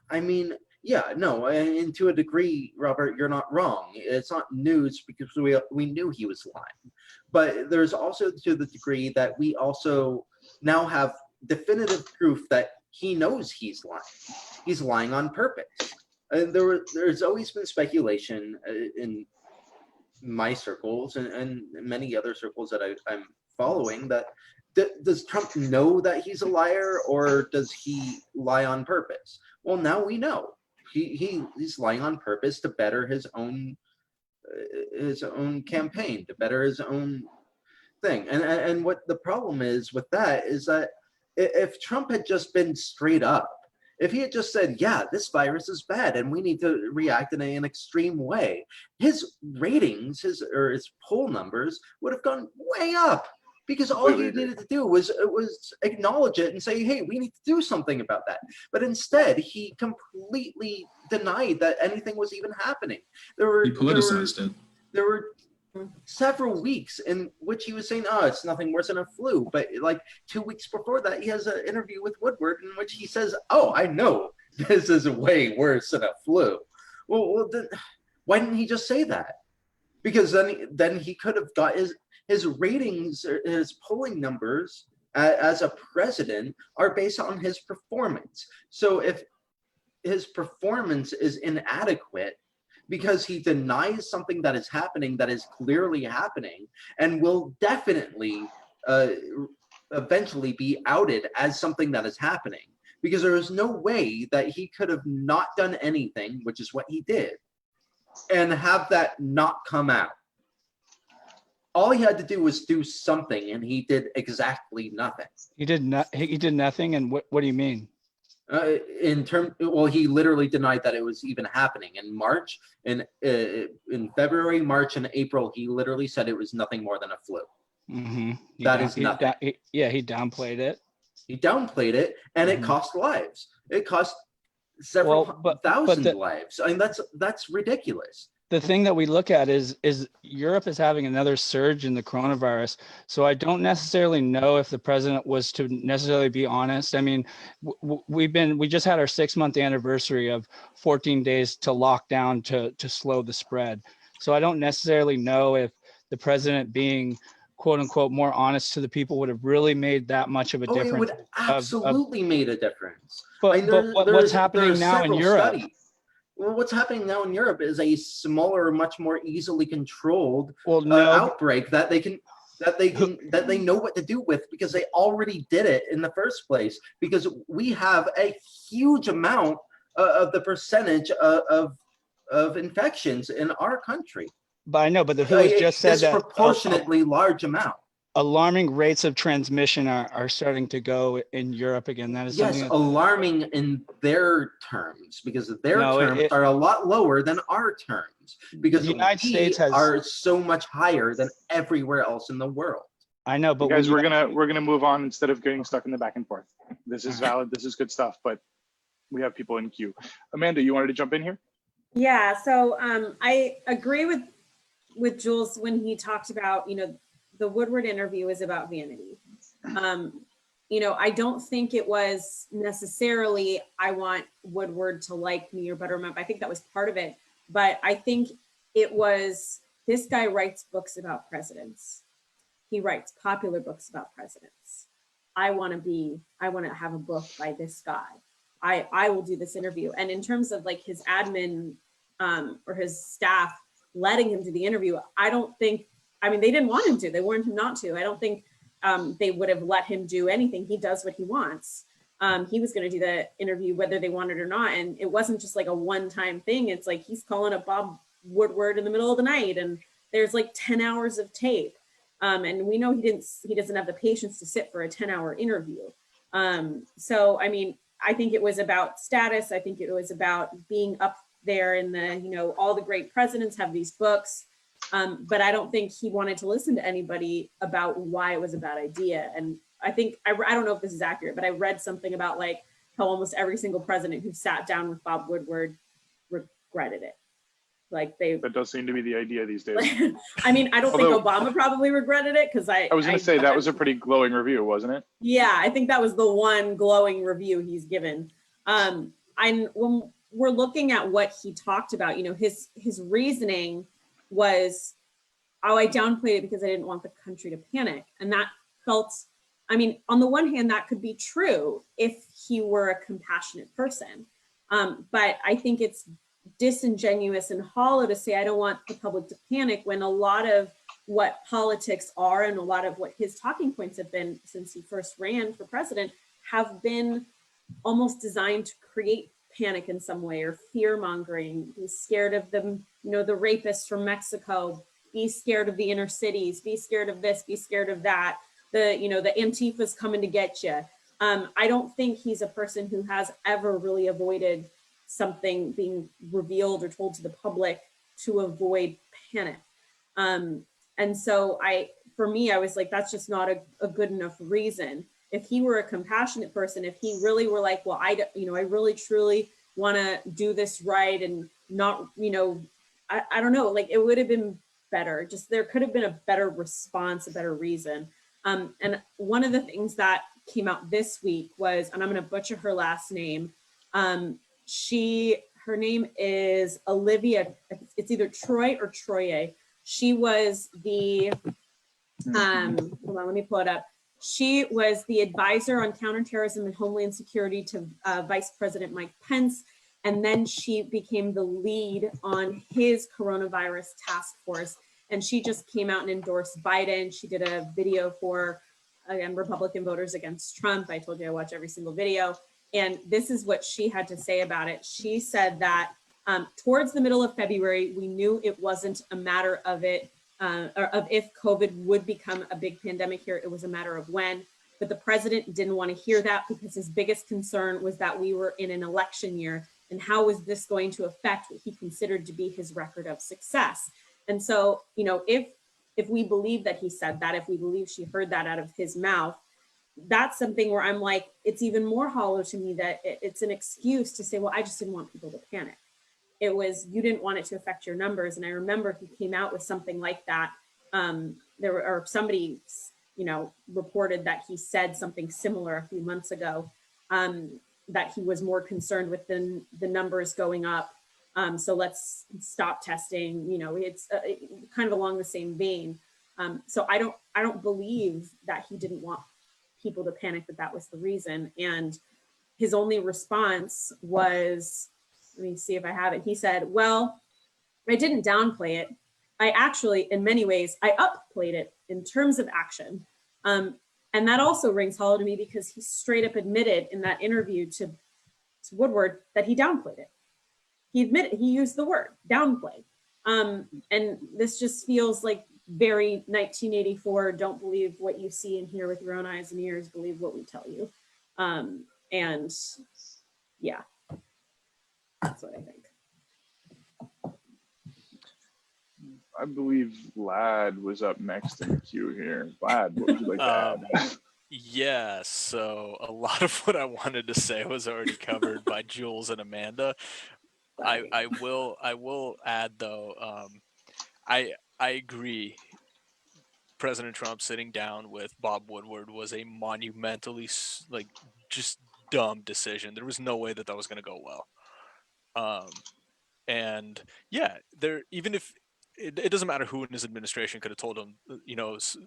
I mean, yeah, no, and to a degree, Robert, you're not wrong. It's not news because we knew he was lying. But there's also to the degree that we also now have definitive proof that he knows he's lying. He's lying on purpose. And there's always been speculation in my circles and many other circles that I'm following that does Trump know that he's a liar, or does he lie on purpose? Well, now we know. He's lying on purpose to better his own campaign, to better his own thing. And what the problem is with that is that if Trump had just been straight up, if he had just said, yeah, this virus is bad and we need to react in an extreme way, his ratings, his poll numbers would have gone way up. Because all he needed to do was acknowledge it and say, hey, we need to do something about that. But instead, he completely denied that anything was even happening. He politicized it. There were several weeks in which he was saying, oh, it's nothing worse than a flu. But like 2 weeks before that, he has an interview with Woodward in which he says, oh, I know this is way worse than a flu. Well then, why didn't he just say that? Because then he could have got his ratings, his polling numbers as a president are based on his performance. So if his performance is inadequate because he denies something that is happening, that is clearly happening, and will definitely eventually be outed as something that is happening, because there is no way that he could have not done anything, which is what he did, and have that not come out. All he had to do was do something, and he did exactly nothing. He did nothing. And what do you mean? Well, he literally denied that it was even happening in March. In February, March, and April, he literally said it was nothing more than a flu. Mm-hmm. That is nothing. He downplayed it. He downplayed it, and it cost lives. It cost several thousand lives. I mean, that's ridiculous. The thing that we look at is Europe is having another surge in the coronavirus. So I don't necessarily know if the president was to necessarily be honest. I mean, we just had our 6-month anniversary of 14 days to lock down to slow the spread. So I don't necessarily know if the president being quote unquote more honest to the people would have really made that much of a difference. It would absolutely made a difference. But what's happening now in Europe? Well, what's happening now in Europe is a smaller, much more easily controlled outbreak that they know what to do with, because they already did it in the first place. Because we have a huge amount of the percentage of infections in our country. But I know, but the WHO has just said that disproportionately large amount. Alarming rates of transmission are starting to go in Europe again. That is alarming in their terms, because their terms are a lot lower than our terms, because the United States are so much higher than everywhere else in the world. I know, but guys, we're gonna move on instead of getting stuck in the back and forth. This is valid. This is good stuff, but we have people in queue. Amanda, you wanted to jump in here? Yeah. So I agree with Jules when he talked about, the Woodward interview is about vanity. I don't think it was necessarily, I want Woodward to like me or butter him up. I think that was part of it. But I think it was, this guy writes books about presidents. he writes popular books about presidents. I want to have a book by this guy. I will do this interview. And in terms of like his admin or his staff letting him do the interview, I don't think, I mean, they didn't want him to, they wanted him not to. I don't think they would have let him do anything. He does what he wants. He was going to do the interview whether they wanted or not. And it wasn't just like a one-time thing. It's like he's calling up Bob Woodward in the middle of the night and there's like 10 hours of tape. And we know he doesn't have the patience to sit for a 10-hour interview. So, I mean, I think it was about status. I think it was about being up there in the, you know, all the great presidents have these books. But I don't think he wanted to listen to anybody about why it was a bad idea. And I think, I don't know if this is accurate, but I read something about like how almost every single president who sat down with Bob Woodward regretted it. Like that does seem to be the idea these days. I mean, I don't think Obama probably regretted it because I was going to say that was a pretty glowing review, wasn't it? Yeah, I think that was the one glowing review he's given. When we're looking at what he talked about, you know, his reasoning was, oh, I downplayed it because I didn't want the country to panic. And that felt, I mean, on the one hand, that could be true if he were a compassionate person. But I think it's disingenuous and hollow to say, I don't want the public to panic when a lot of what politics are and a lot of what his talking points have been since he first ran for president have been almost designed to create panic in some way or fear mongering. Be scared of them, you know, the rapists from Mexico, be scared of the inner cities, be scared of this, be scared of that. The Antifa's coming to get you. I don't think he's a person who has ever really avoided something being revealed or told to the public to avoid panic. And so for me, I was like, that's just not a good enough reason. If he were a compassionate person, if he really were like, well, I really truly want to do this right and not, you know, I don't know, like it would have been better. Just there could have been a better response, a better reason. And one of the things that came out this week was, and I'm going to butcher her last name. Her name is Olivia. It's either Troy or Troye. She was the, hold on, let me pull it up. She was the advisor on counterterrorism and homeland security to Vice President Mike Pence. And then she became the lead on his coronavirus task force. And she just came out and endorsed Biden. She did a video for, again, Republican voters against Trump. I told you I watch every single video. And this is what she had to say about it. She said that towards the middle of February, we knew it wasn't a matter of of if COVID would become a big pandemic here. It was a matter of when. But the president didn't want to hear that because his biggest concern was that we were in an election year. And how was this going to affect what he considered to be his record of success? And so, you know, if we believe that he said that, if we believe she heard that out of his mouth, that's something where I'm like, it's even more hollow to me that it's an excuse to say, well, I just didn't want people to panic. It was, you didn't want it to affect your numbers. And I remember he came out with something like that. Somebody, you know, reported that he said something similar a few months ago, that he was more concerned with the numbers going up. So let's stop testing, you know, it's kind of along the same vein. So I don't believe that he didn't want people to panic, that was the reason. And his only response was, let me see if I have it. He said, well, I didn't downplay it. I actually, in many ways, I upplayed it in terms of action. And that also rings hollow to me because he straight up admitted in that interview to Woodward that he downplayed it. He admitted, he used the word downplay. And this just feels like very 1984, don't believe what you see and hear with your own eyes and ears, believe what we tell you. And yeah, that's what I think. I believe Vlad was up next in the queue here. Vlad, what would you like to add? Yeah, so a lot of what I wanted to say was already covered by Jules and Amanda. I will add though, I agree. President Trump sitting down with Bob Woodward was a monumentally just dumb decision. There was no way that was going to go well. And yeah, even if it doesn't matter who in his administration could have told him,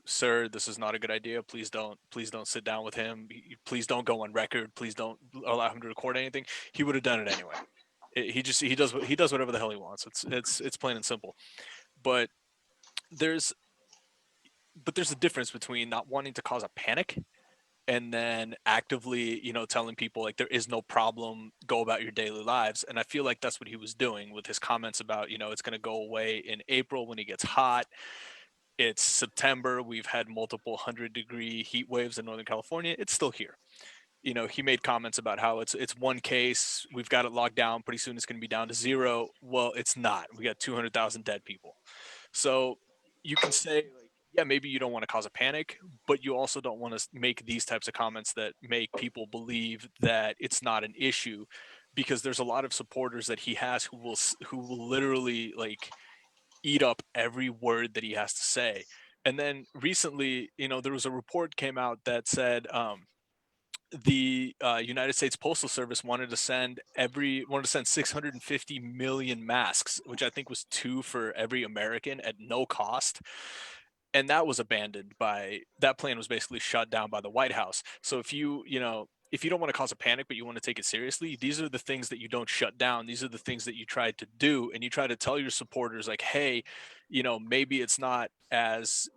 sir, this is not a good idea. Please don't sit down with him. Please don't go on record. Please don't allow him to record anything. He would have done it anyway. He does whatever the hell he wants. It's plain and simple. But there's a difference between not wanting to cause a panic and then actively, telling people like there is no problem, go about your daily lives. And I feel like that's what he was doing with his comments about, it's going to go away in April when it gets hot. It's September. We've had multiple 100-degree heat waves in Northern California. It's still here. He made comments about how it's one case. We've got it locked down. Pretty soon it's going to be down to 0. Well, it's not. We got 200,000 dead people. So you can say, like, yeah, maybe you don't want to cause a panic, but you also don't want to make these types of comments that make people believe that it's not an issue, because there's a lot of supporters that he has who will literally like eat up every word that he has to say. And then recently, there was a report came out that said the United States Postal Service wanted to send 650 million masks, which I think was 2 for every American at no cost. And that was abandoned that plan was basically shut down by the White House. So if you don't want to cause a panic, but you want to take it seriously, these are the things that you don't shut down. These are the things that you try to do. And you try to tell your supporters like, hey, maybe it's not as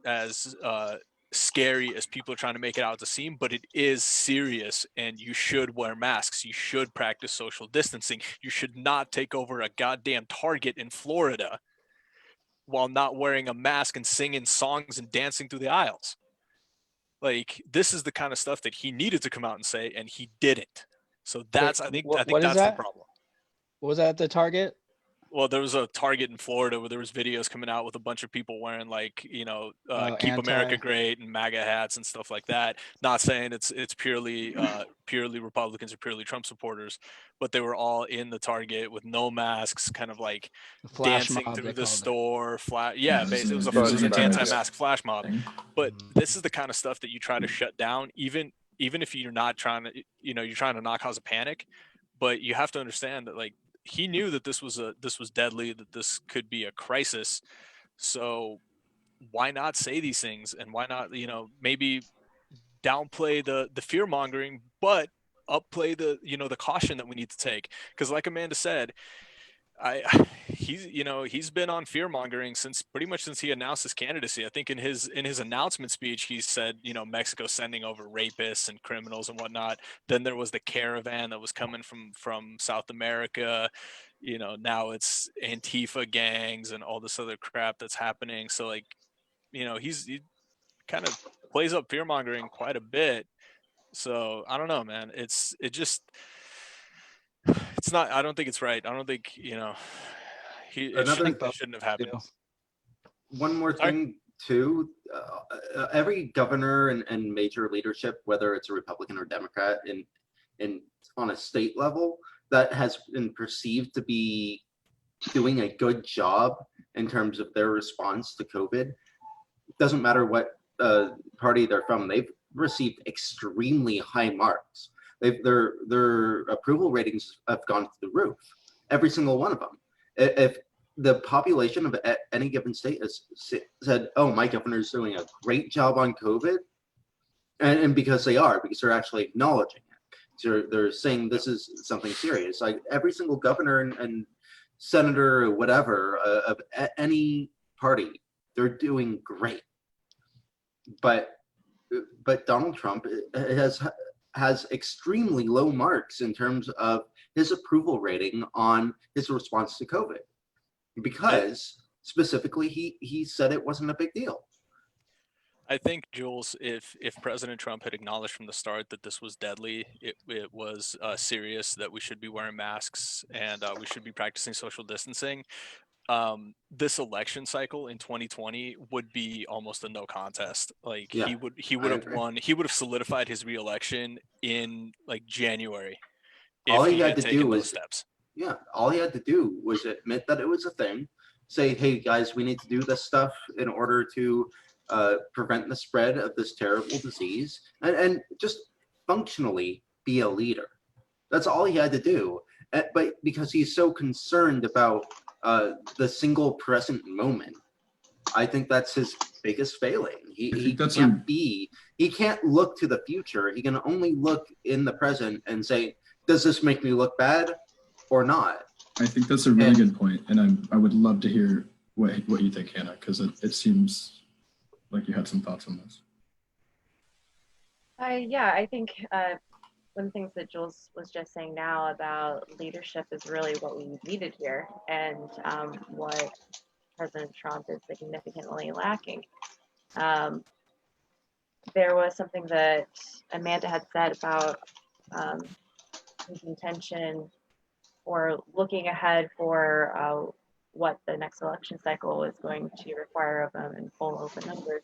scary as people are trying to make it out to seem, but it is serious, and you should wear masks. You should practice social distancing. You should not take over a goddamn Target in Florida while not wearing a mask and singing songs and dancing through the aisles. Like, this is the kind of stuff that he needed to come out and say, and he didn't. So that's, I think that's the problem. What was that at the Target? Well, there was a Target in Florida where there was videos coming out with a bunch of people wearing like, Keep America Great and MAGA hats and stuff like that. Not saying it's purely Republicans or purely Trump supporters, but they were all in the Target with no masks, kind of like dancing through the store. Basically it was an anti-mask flash mob. But this is the kind of stuff that you try to shut down, even if you're not trying to, you're trying to not cause a panic. But you have to understand that, like, he knew that this was deadly, that this could be a crisis. So why not say these things, and why not, maybe downplay the fear mongering, but upplay the caution that we need to take? Because like Amanda said, he's been on fear mongering pretty much since he announced his candidacy. I think in his announcement speech, he said, Mexico sending over rapists and criminals and whatnot. Then there was the caravan that was coming from South America. Now it's Antifa gangs and all this other crap that's happening. So like, he kind of plays up fear mongering quite a bit. So I don't know, man. It's not, I don't think it's right. I don't think, it shouldn't have happened. One more thing too, every governor and major leadership, whether it's a Republican or Democrat in on a state level, that has been perceived to be doing a good job in terms of their response to COVID. Doesn't matter what party they're from, they've received extremely high marks. Their approval ratings have gone through the roof, every single one of them. If the population of any given state has said, oh, my governor's doing a great job on COVID, and because they're actually acknowledging it. So they're saying this is something serious. Like every single governor and senator or whatever of any party, they're doing great. But Donald Trump has extremely low marks in terms of his approval rating on his response to COVID, because specifically he said it wasn't a big deal. I think, Jules, if President Trump had acknowledged from the start that this was deadly, it was serious, that we should be wearing masks and we should be practicing social distancing, this election cycle in 2020 would be almost a no contest. Like he would have won. He would have solidified his reelection in like January. All he had to do was all he had to do was admit that it was a thing. Say, hey guys, we need to do this stuff in order to prevent the spread of this terrible disease, and just functionally be a leader. That's all he had to do. But because he's so concerned about the single present moment, I think that's his biggest failing. He that's he can't look to the future. He can only look in the present and say, does this make me look bad or not? I think that's a really good point, and I would love to hear what you think, Hannah, because it seems like you had some thoughts on this. Yeah, I think one of the things that Jules was just saying now about leadership is really what we needed here, and what President Trump is significantly lacking. There was something that Amanda had said about his intention or looking ahead for what the next election cycle is going to require of him in full open numbers.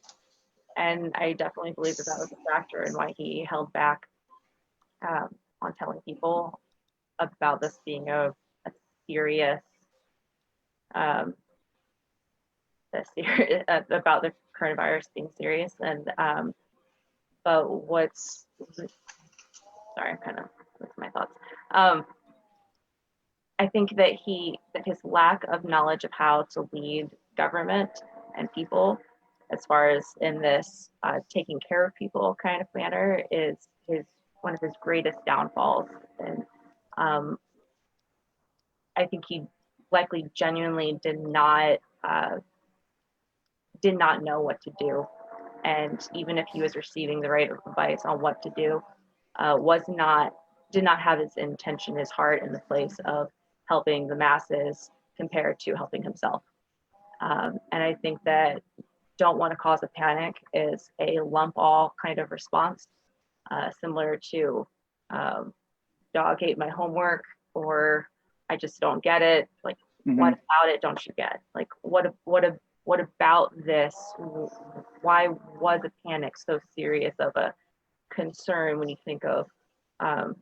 And I definitely believe that was a factor in why he held back on telling people about this being a serious, about the coronavirus being serious. And but sorry, I'm kind of with my thoughts. I think that his lack of knowledge of how to lead government and people, as far as in this taking care of people kind of manner, is one of his greatest downfalls. And I think he likely genuinely did not know what to do. And even if he was receiving the right advice on what to do, did not have his intention, his heart in the place of helping the masses compared to helping himself. And I think that don't want to cause a panic is a lump all kind of response, similar to dog ate my homework, or I just don't get it. Like, what about it don't you get? Like, what about this? Why was a panic so serious of a concern when you think of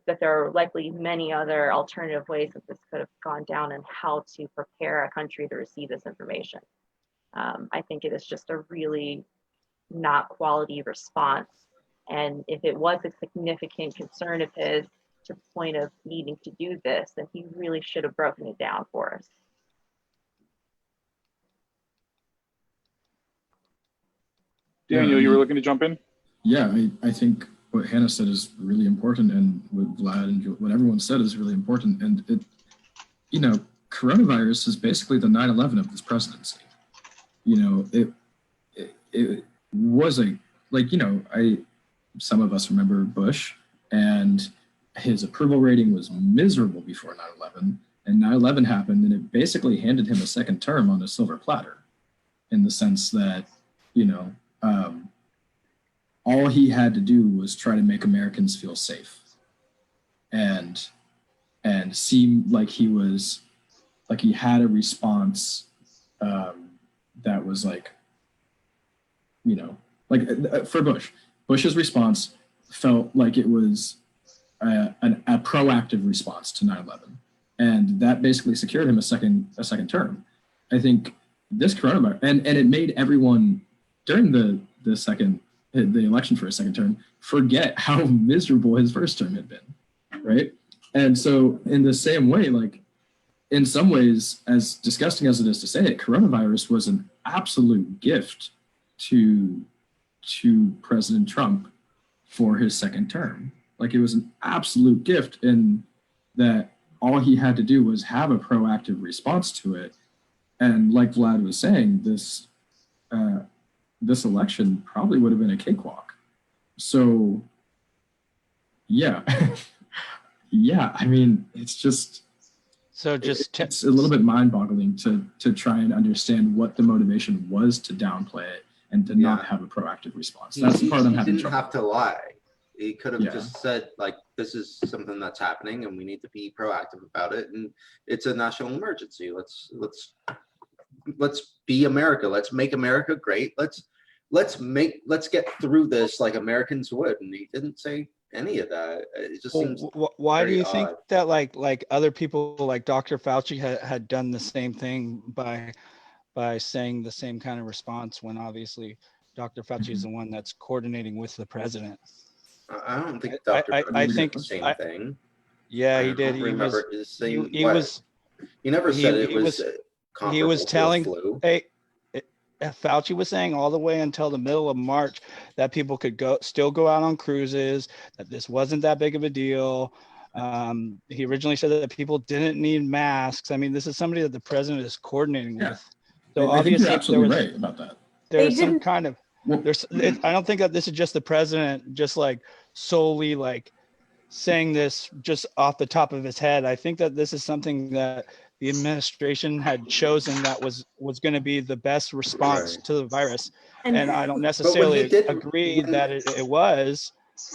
that there are likely many other alternative ways that this could have gone down and how to prepare a country to receive this information? I think it is just a really not quality response. And if it was a significant concern of his to the point of needing to do this, then he really should have broken it down for us. Daniel, you were looking to jump in? Yeah, I think what Hannah said is really important, and what Vlad and what everyone said is really important. And it, you know, coronavirus is basically the 9/11 of this presidency. You know, it was some of us remember Bush, and his approval rating was miserable before 9/11, and 9/11 happened, and it basically handed him a second term on a silver platter, in the sense that, you know, all he had to do was try to make Americans feel safe, and seem like he had a response that was like, you know, like for Bush's response felt like it was a proactive response to 9/11, and that basically secured him a second term. I think this coronavirus, and it made everyone during the election for a second term forget how miserable his first term had been, right? And so in the same way, like, in some ways, as disgusting as it is to say it, coronavirus was an absolute gift to President Trump for his second term. Like, it was an absolute gift in that all he had to do was have a proactive response to it. And like Vlad was saying, this election probably would have been a cakewalk. So, yeah. Yeah, I mean, it's just... So it's a little bit mind-boggling to try and understand what the motivation was to downplay it and to not have a proactive response. That's the part I'm having trouble. He didn't have to lie. He could have just said, like, this is something that's happening and we need to be proactive about it. And it's a national emergency. Let's be America. Let's make America great. Let's get through this like Americans would. And he didn't say any of that. It just seems why do you odd. think that like other people like Dr. Fauci had done the same thing by saying the same kind of response, when obviously Dr. Fauci is the one that's coordinating with the president? I don't think Dr. Fauci did the same thing. Yeah, he did. He never said it was comparable he was telling to the flu. Fauci was saying all the way until the middle of March that people could still go out on cruises, that this wasn't that big of a deal. He originally said that people didn't need masks. I mean, this is somebody that the president is coordinating Yeah. with. So I think you're obviously absolutely right about that. there's They some didn't- kind of, Well, I don't think that this is just the president just like solely like saying this just off the top of his head. I think that this is something that the administration had chosen that was going to be the best response Right. to the virus. And And I don't he necessarily did- agree when- that it was,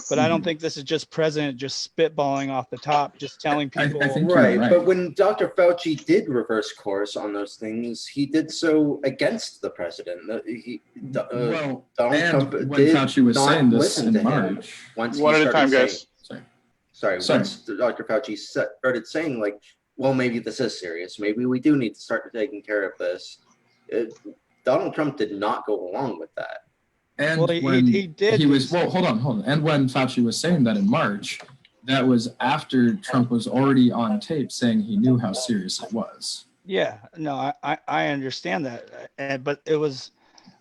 but I don't think this is just president just spitballing off the top, just telling I people. think you're Right, right. but when Dr. Fauci did reverse course on those things, he did so against the president. Well, Donald and Trump when did Fauci was not saying this listen in to him. March, Once One he at a started time, saying, guys. sorry, Sorry. once Dr. Fauci started saying like, well, maybe this is serious. Maybe we do need to start taking care of this. Donald Trump did not go along with that. and Well, when he did. he was, well, hold on. And when Fauci was saying that in March, that was after Trump was already on tape saying he knew how serious it was. Yeah, no, I understand that. But it was,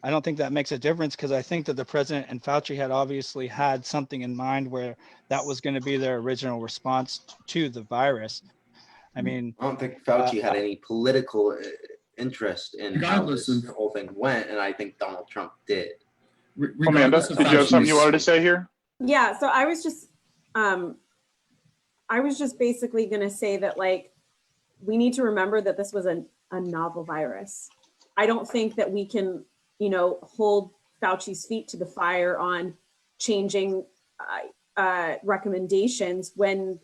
I don't think that makes a difference because I think that the president and Fauci had obviously had something in mind where that was going to be their original response to the virus. I mean, I don't think Fauci had any political interest in how Regardless this of- whole thing went, and I think Donald Trump did. Amanda, Regardless of did you have something you Fauci's- wanted to say here? Yeah, so I was just basically going to say that, like, we need to remember that this was a novel virus. I don't think that we can, hold Fauci's feet to the fire on changing recommendations when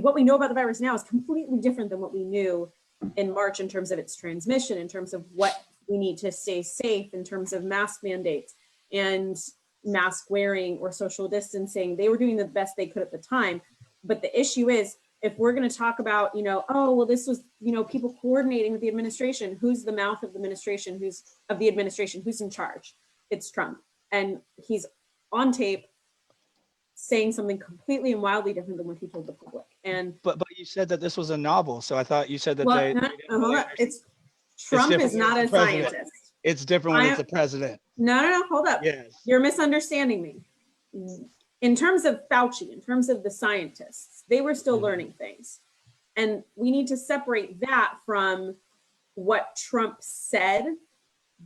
what we know about the virus now is completely different than what we knew in March in terms of its transmission, in terms of what we need to stay safe, in terms of mask mandates and mask wearing or social distancing. They were doing the best they could at the time. But the issue is, if we're going to talk about, this was, people coordinating with the administration, who's the mouth of the administration, who's in charge? It's Trump. And he's on tape saying something completely and wildly different than what he told the public. And but you said that this was a novel, so I thought you said that well, they no, didn't hold really on. It's Trump different is not when a it's the president. scientist. It's different when I- it's the president. No, hold up. Yes. You're misunderstanding me. In terms of Fauci, in terms of the scientists, they were still learning things. And we need to separate that from what Trump said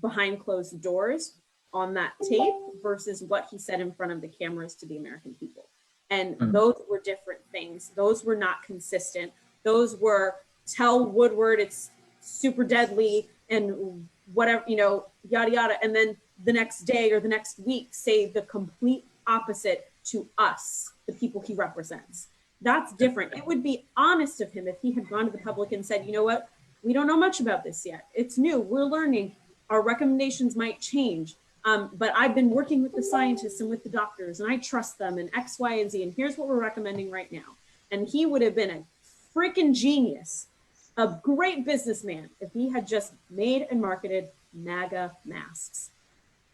behind closed doors on that tape versus what he said in front of the cameras to the American people. And those were different things. Those were not consistent. Those were tell Woodward it's super deadly and whatever, yada, yada. And then the next day or the next week, say the complete opposite to us, the people he represents. That's different. It would be honest of him if he had gone to the public and said, you know what, we don't know much about this yet. It's new. We're learning. Our recommendations might change. But I've been working with the scientists and with the doctors, and I trust them, and X, Y, and Z. And here's what we're recommending right now. And he would have been a freaking genius, a great businessman, if he had just made and marketed MAGA masks.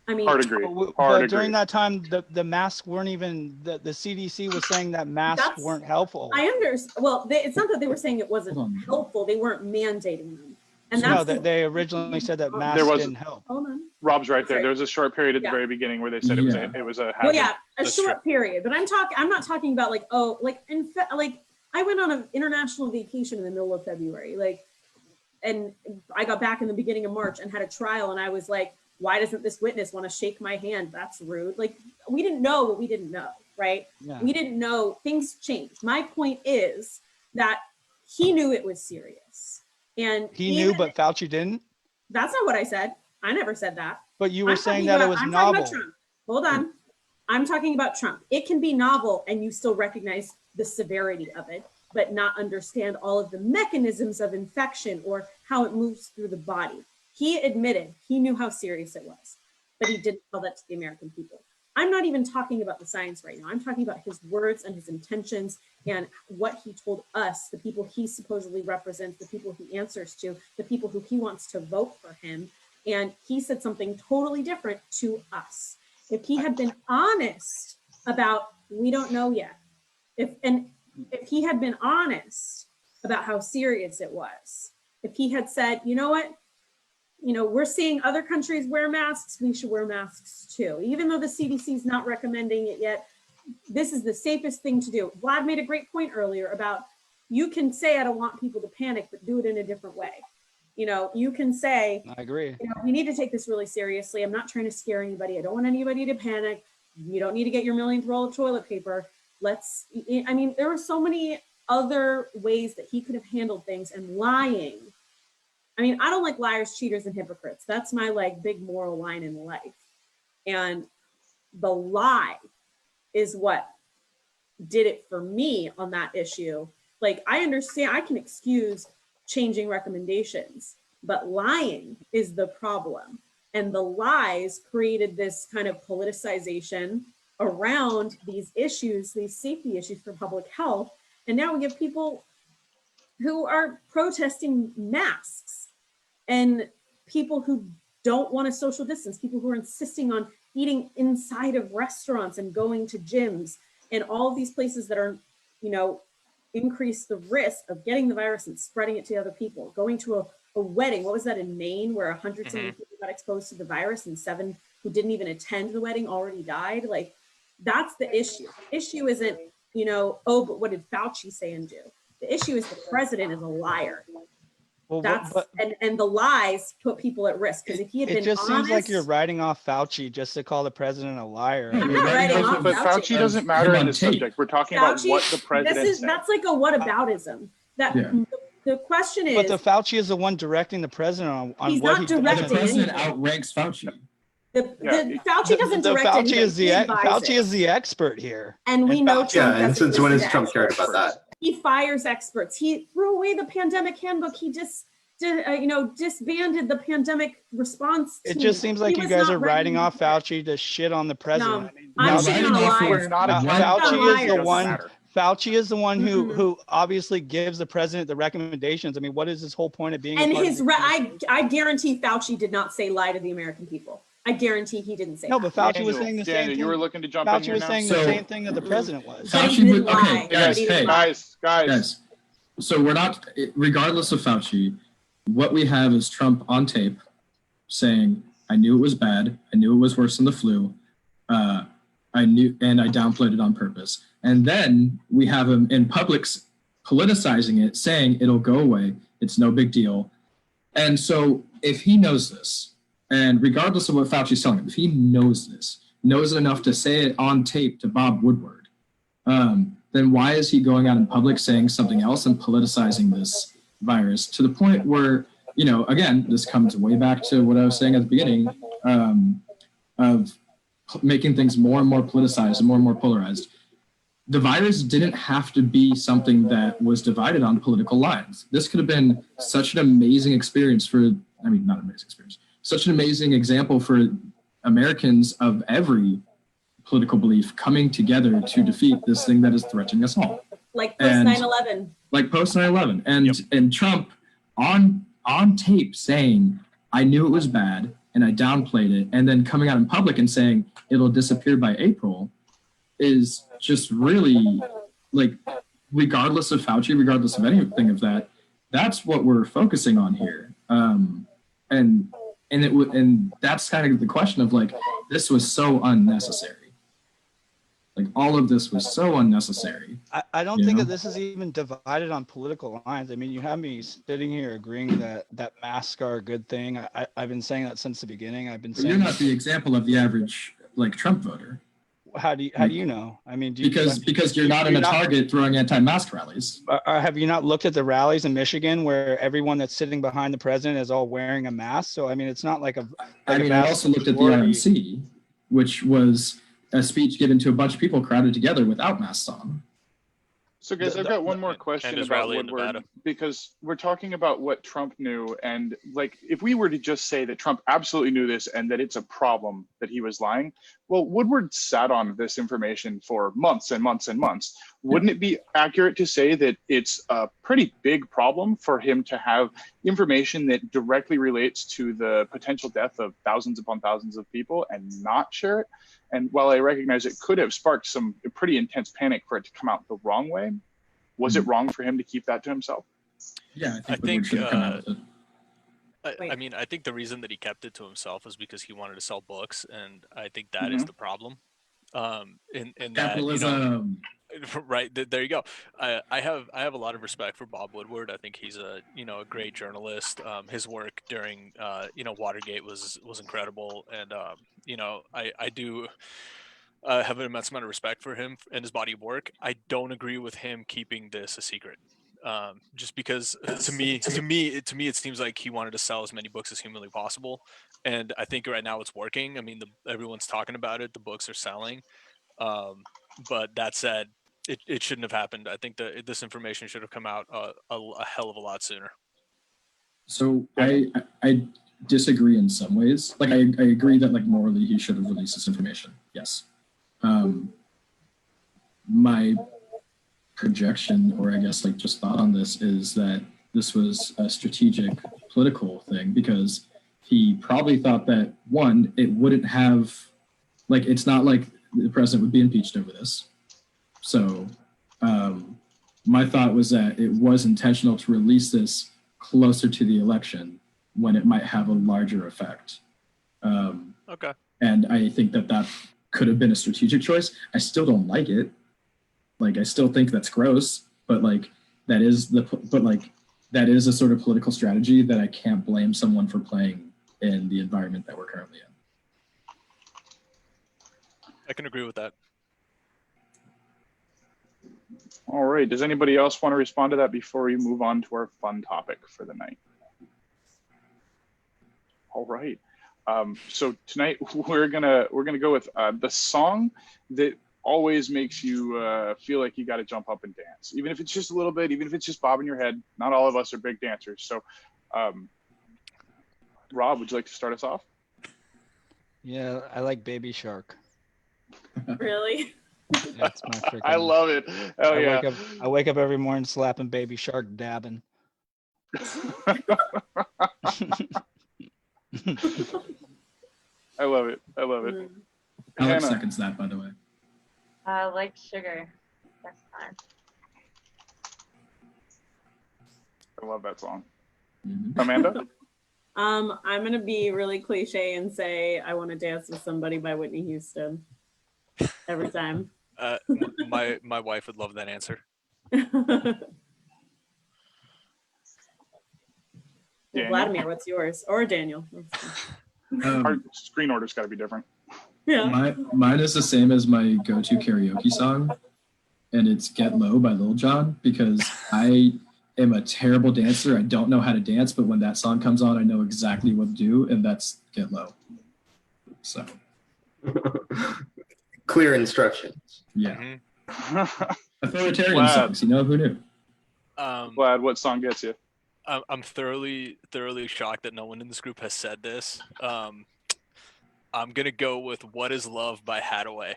I mean, Hard agree. But Hard during agree. that time, the masks weren't even, the CDC was saying that masks That's- weren't helpful. I understand. Well, it's not that they were saying it wasn't Hold on. helpful. They weren't mandating them. And No, that's they originally said that masks was- didn't help. hold on. Rob's right there. Sorry. There was a short period at the Yeah. very beginning where they said it was a hazard. Well, yeah, a That's short period. But I'm not talking about like, I went on an international vacation in the middle of February, and I got back in the beginning of March and had a trial, and I was like, why doesn't this witness want to shake my hand? That's rude. Like, we didn't know what we didn't know, right? Yeah. We didn't know. Things changed. My point is that he knew it was serious. And He knew, even- but Fauci didn't. that's not what I said. I never said that. But you were I'm saying talking that it about- was I'm talking about novel. Trump. Hold on. I'm talking about Trump. It can be novel and you still recognize the severity of it, but not understand all of the mechanisms of infection or how it moves through the body. He admitted he knew how serious it was, but he didn't tell that to the American people. I'm not even talking about the science right now. I'm talking about his words and his intentions and what he told us, the people he supposedly represents, the people he answers to, the people who he wants to vote for him. And he said something totally different to us. If he had been honest about, we don't know yet, if he had been honest about how serious it was, if he had said, you know what, we're seeing other countries wear masks, we should wear masks too. Even though the CDC is not recommending it yet, this is the safest thing to do. Vlad made a great point earlier about, you can say, I don't want people to panic, but do it in a different way. You can say, I agree. we need to take this really seriously. I'm not trying to scare anybody. I don't want anybody to panic. You don't need to get your millionth roll of toilet paper. There were so many other ways that he could have handled things, and lying. I don't like liars, cheaters, and hypocrites. That's my big moral line in life. And the lie is what did it for me on that issue. I understand, I can excuse changing recommendations, but lying is the problem. And the lies created this kind of politicization around these issues, these safety issues for public health. And now we have people who are protesting masks, and people who don't want to social distance, people who are insisting on eating inside of restaurants and going to gyms and all of these places that are, increase the risk of getting the virus and spreading it to other people. Going to a wedding, what was that in Maine, where 100 something people got exposed to the virus and 7 who didn't even attend the wedding already died? That's the issue. The issue isn't, oh, but what did Fauci say and do? The issue is the president is a liar. Well, and the lies put people at risk, because if he had been honest. It just seems like you're writing off Fauci just to call the president a liar. I'm not writing off But Fauci doesn't matter in this subject. We're talking about what the president said. That's like a whataboutism. The question is. But the Fauci is the one directing the president on he's what not he directing does. The president outranks Fauci. The Fauci doesn't direct Fauci anything. Fauci is the expert here. And we know Trump Yeah, and doesn't since when listen has to Trump cared experts. about that? He fires experts. He threw away the pandemic handbook. He just disbanded the pandemic response team. It just seems like you guys are writing off Fauci to shit on the president. No, I'm shitting on a liar. Fauci is the one. Matter. Fauci is the one who obviously gives the president the recommendations. What is his whole point of being? And I guarantee Fauci did not say lie to the American people. I guarantee he didn't say. No, but Fauci was saying the same thing. You were looking to jump in Fauci here was now? saying the same thing that the president was. Fauci would, okay, Guys. So we're not, regardless of Fauci, what we have is Trump on tape saying, I knew it was bad. I knew it was worse than the flu. I knew, and I downplayed it on purpose. And then we have him in public politicizing it, saying it'll go away. It's no big deal. And so if he knows this, and regardless of what Fauci's telling him, if he knows this, knows enough to say it on tape to Bob Woodward, then why is he going out in public saying something else and politicizing this virus to the point where, again, this comes way back to what I was saying at the beginning of making things more and more politicized and more polarized. The virus didn't have to be something that was divided on political lines. This could have been such an amazing experience not amazing experience, such an amazing example for Americans of every political belief coming together to defeat this thing that is threatening us all. Like post 9/11. Like post 9/11. And Trump on tape saying, I knew it was bad and I downplayed it, and then coming out in public and saying it'll disappear by April is just really, regardless of Fauci, regardless of anything of that, that's what we're focusing on here. And that's kind of the question of this was so unnecessary. All of this was so unnecessary. I don't think that this is even divided on political lines. You have me sitting here agreeing that masks are a good thing. I've been saying that since the beginning. I've been saying you're not the example of the average Trump voter. How do you know? Because you're not in a Target throwing anti-mask rallies. Have you not looked at the rallies in Michigan where everyone that's sitting behind the president is all wearing a mask? So it's not like a. I also looked at the RNC, which was a speech given to a bunch of people crowded together without masks on. So guys, I've got one more question about Woodward, Nevada. because we're talking about what Trump knew, and if we were to just say that Trump absolutely knew this and that it's a problem that he was lying, well, Woodward sat on this information for months and months and months. Wouldn't it be accurate to say that it's a pretty big problem for him to have information that directly relates to the potential death of thousands upon thousands of people and not share it? And while I recognize it could have sparked some pretty intense panic for it to come out the wrong way, was it wrong for him to keep that to himself? Yeah, I think I mean, I think the reason that he kept it to himself is because he wanted to sell books, and I think that is the problem. In that, Capitalism. right there you go. I have a lot of respect for Bob Woodward. I think he's a a great journalist. His work during Watergate was incredible, and I do have an immense amount of respect for him and his body of work. I don't agree with him keeping this a secret. Just because to me it seems like he wanted to sell as many books as humanly possible, and I think right now it's working. I mean, everyone's talking about it, the books are selling. But that said, it shouldn't have happened. I think that this information should have come out a hell of a lot sooner. So I disagree in some ways. Like I agree that like morally he should have released this information. Yes. My projection, or I guess like just thought on this, is that this was a strategic political thing, because he probably thought that, one, it wouldn't have, like, it's not like the president would be impeached over this. So my thought was that it was intentional to release this closer to the election when it might have a larger effect. Okay. And I think that could have been a strategic choice. I still don't like it. Like, I still think that's gross, but like that is a sort of political strategy that I can't blame someone for playing in the environment that we're currently in. I can agree with that. All right. Does anybody else want to respond to that before we move on to our fun topic for the night? All right. So tonight we're gonna go with the song that always makes you feel like you got to jump up and dance, even if it's just a little bit, even if it's just bobbing your head. Not all of us are big dancers. So, Rob, would you like to start us off? Yeah, I like Baby Shark. Really? That's my freaking. I love it. Oh yeah. I wake up every morning slapping Baby Shark, dabbing. I love it. I love it. Alex Hannah. seconds that, by the way. Like sugar. That's fine. I love that song. Mhm. Amanda? I'm gonna be really cliche and say I Want to Dance with Somebody by Whitney Houston. Every time. My wife would love that answer. Daniel? Vladimir, what's yours? Or Daniel. Our screen order's got to be different. Yeah. Mine is the same as my go-to karaoke song, and it's Get Low by Lil Jon, because I am a terrible dancer. I don't know how to dance, but when that song comes on, I know exactly what to do, and that's Get Low. So, Clear instructions. yeah. Mhm. Authoritarian Vlad. songs, you who knew? Vlad, what song gets you? I'm thoroughly shocked that no one in this group has said this. I'm gonna go with "What Is Love" by Hadaway.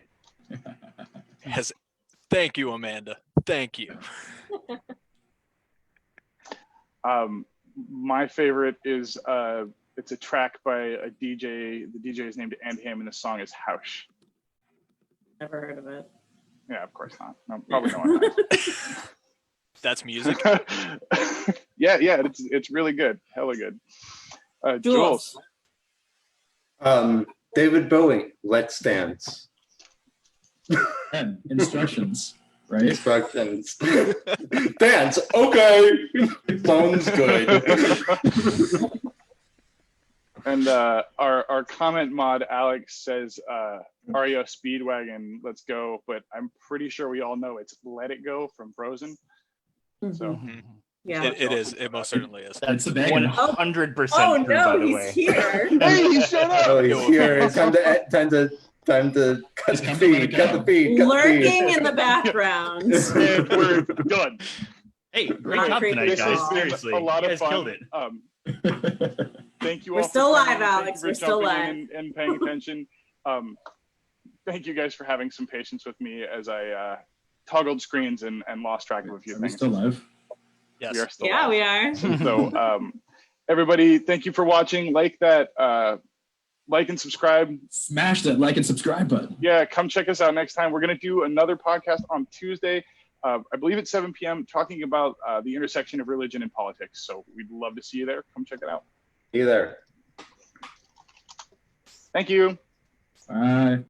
Thank you, Amanda. Thank you. My favorite is it's a track by a DJ. The DJ is named And Him, and the song is House. Never heard of it. Yeah, of course not. No, probably no one has. That's music. yeah, it's really good. Hella good. Jules. David Bowie, Let's Dance. And instructions, right? Instructions. Dance, okay. Sounds good. And our comment mod Alex says REO Speedwagon, let's go. But I'm pretty sure we all know it's Let It Go from Frozen. So Mhm. Yeah. It is. It most certainly is. That's the bag. 100% Oh true, by no, the he's way. here. hey, he showed up. Oh, he's here. It's time to cut It's the time to feed. let it Cut go. the feed. Cut the Lurking feed. in the background. And we're done. Hey, great Not job creepy tonight, at guys. all. Seriously, a lot you of guys fun. killed it. Thank you We're all. still for live, coming. Alex. Thank you for We're still jumping live. in and paying attention. Thank you guys for having some patience with me as I toggled screens and lost track of a few Are we things. still live? Yes. We are still Yeah, live. we are. And so everybody, thank you for watching. Like and subscribe. Smash that like and subscribe button. Yeah, come check us out next time. We're going to do another podcast on Tuesday, I believe at 7 p.m., talking about the intersection of religion and politics. So we'd love to see you there. Come check it out. See you there. Thank you. Bye.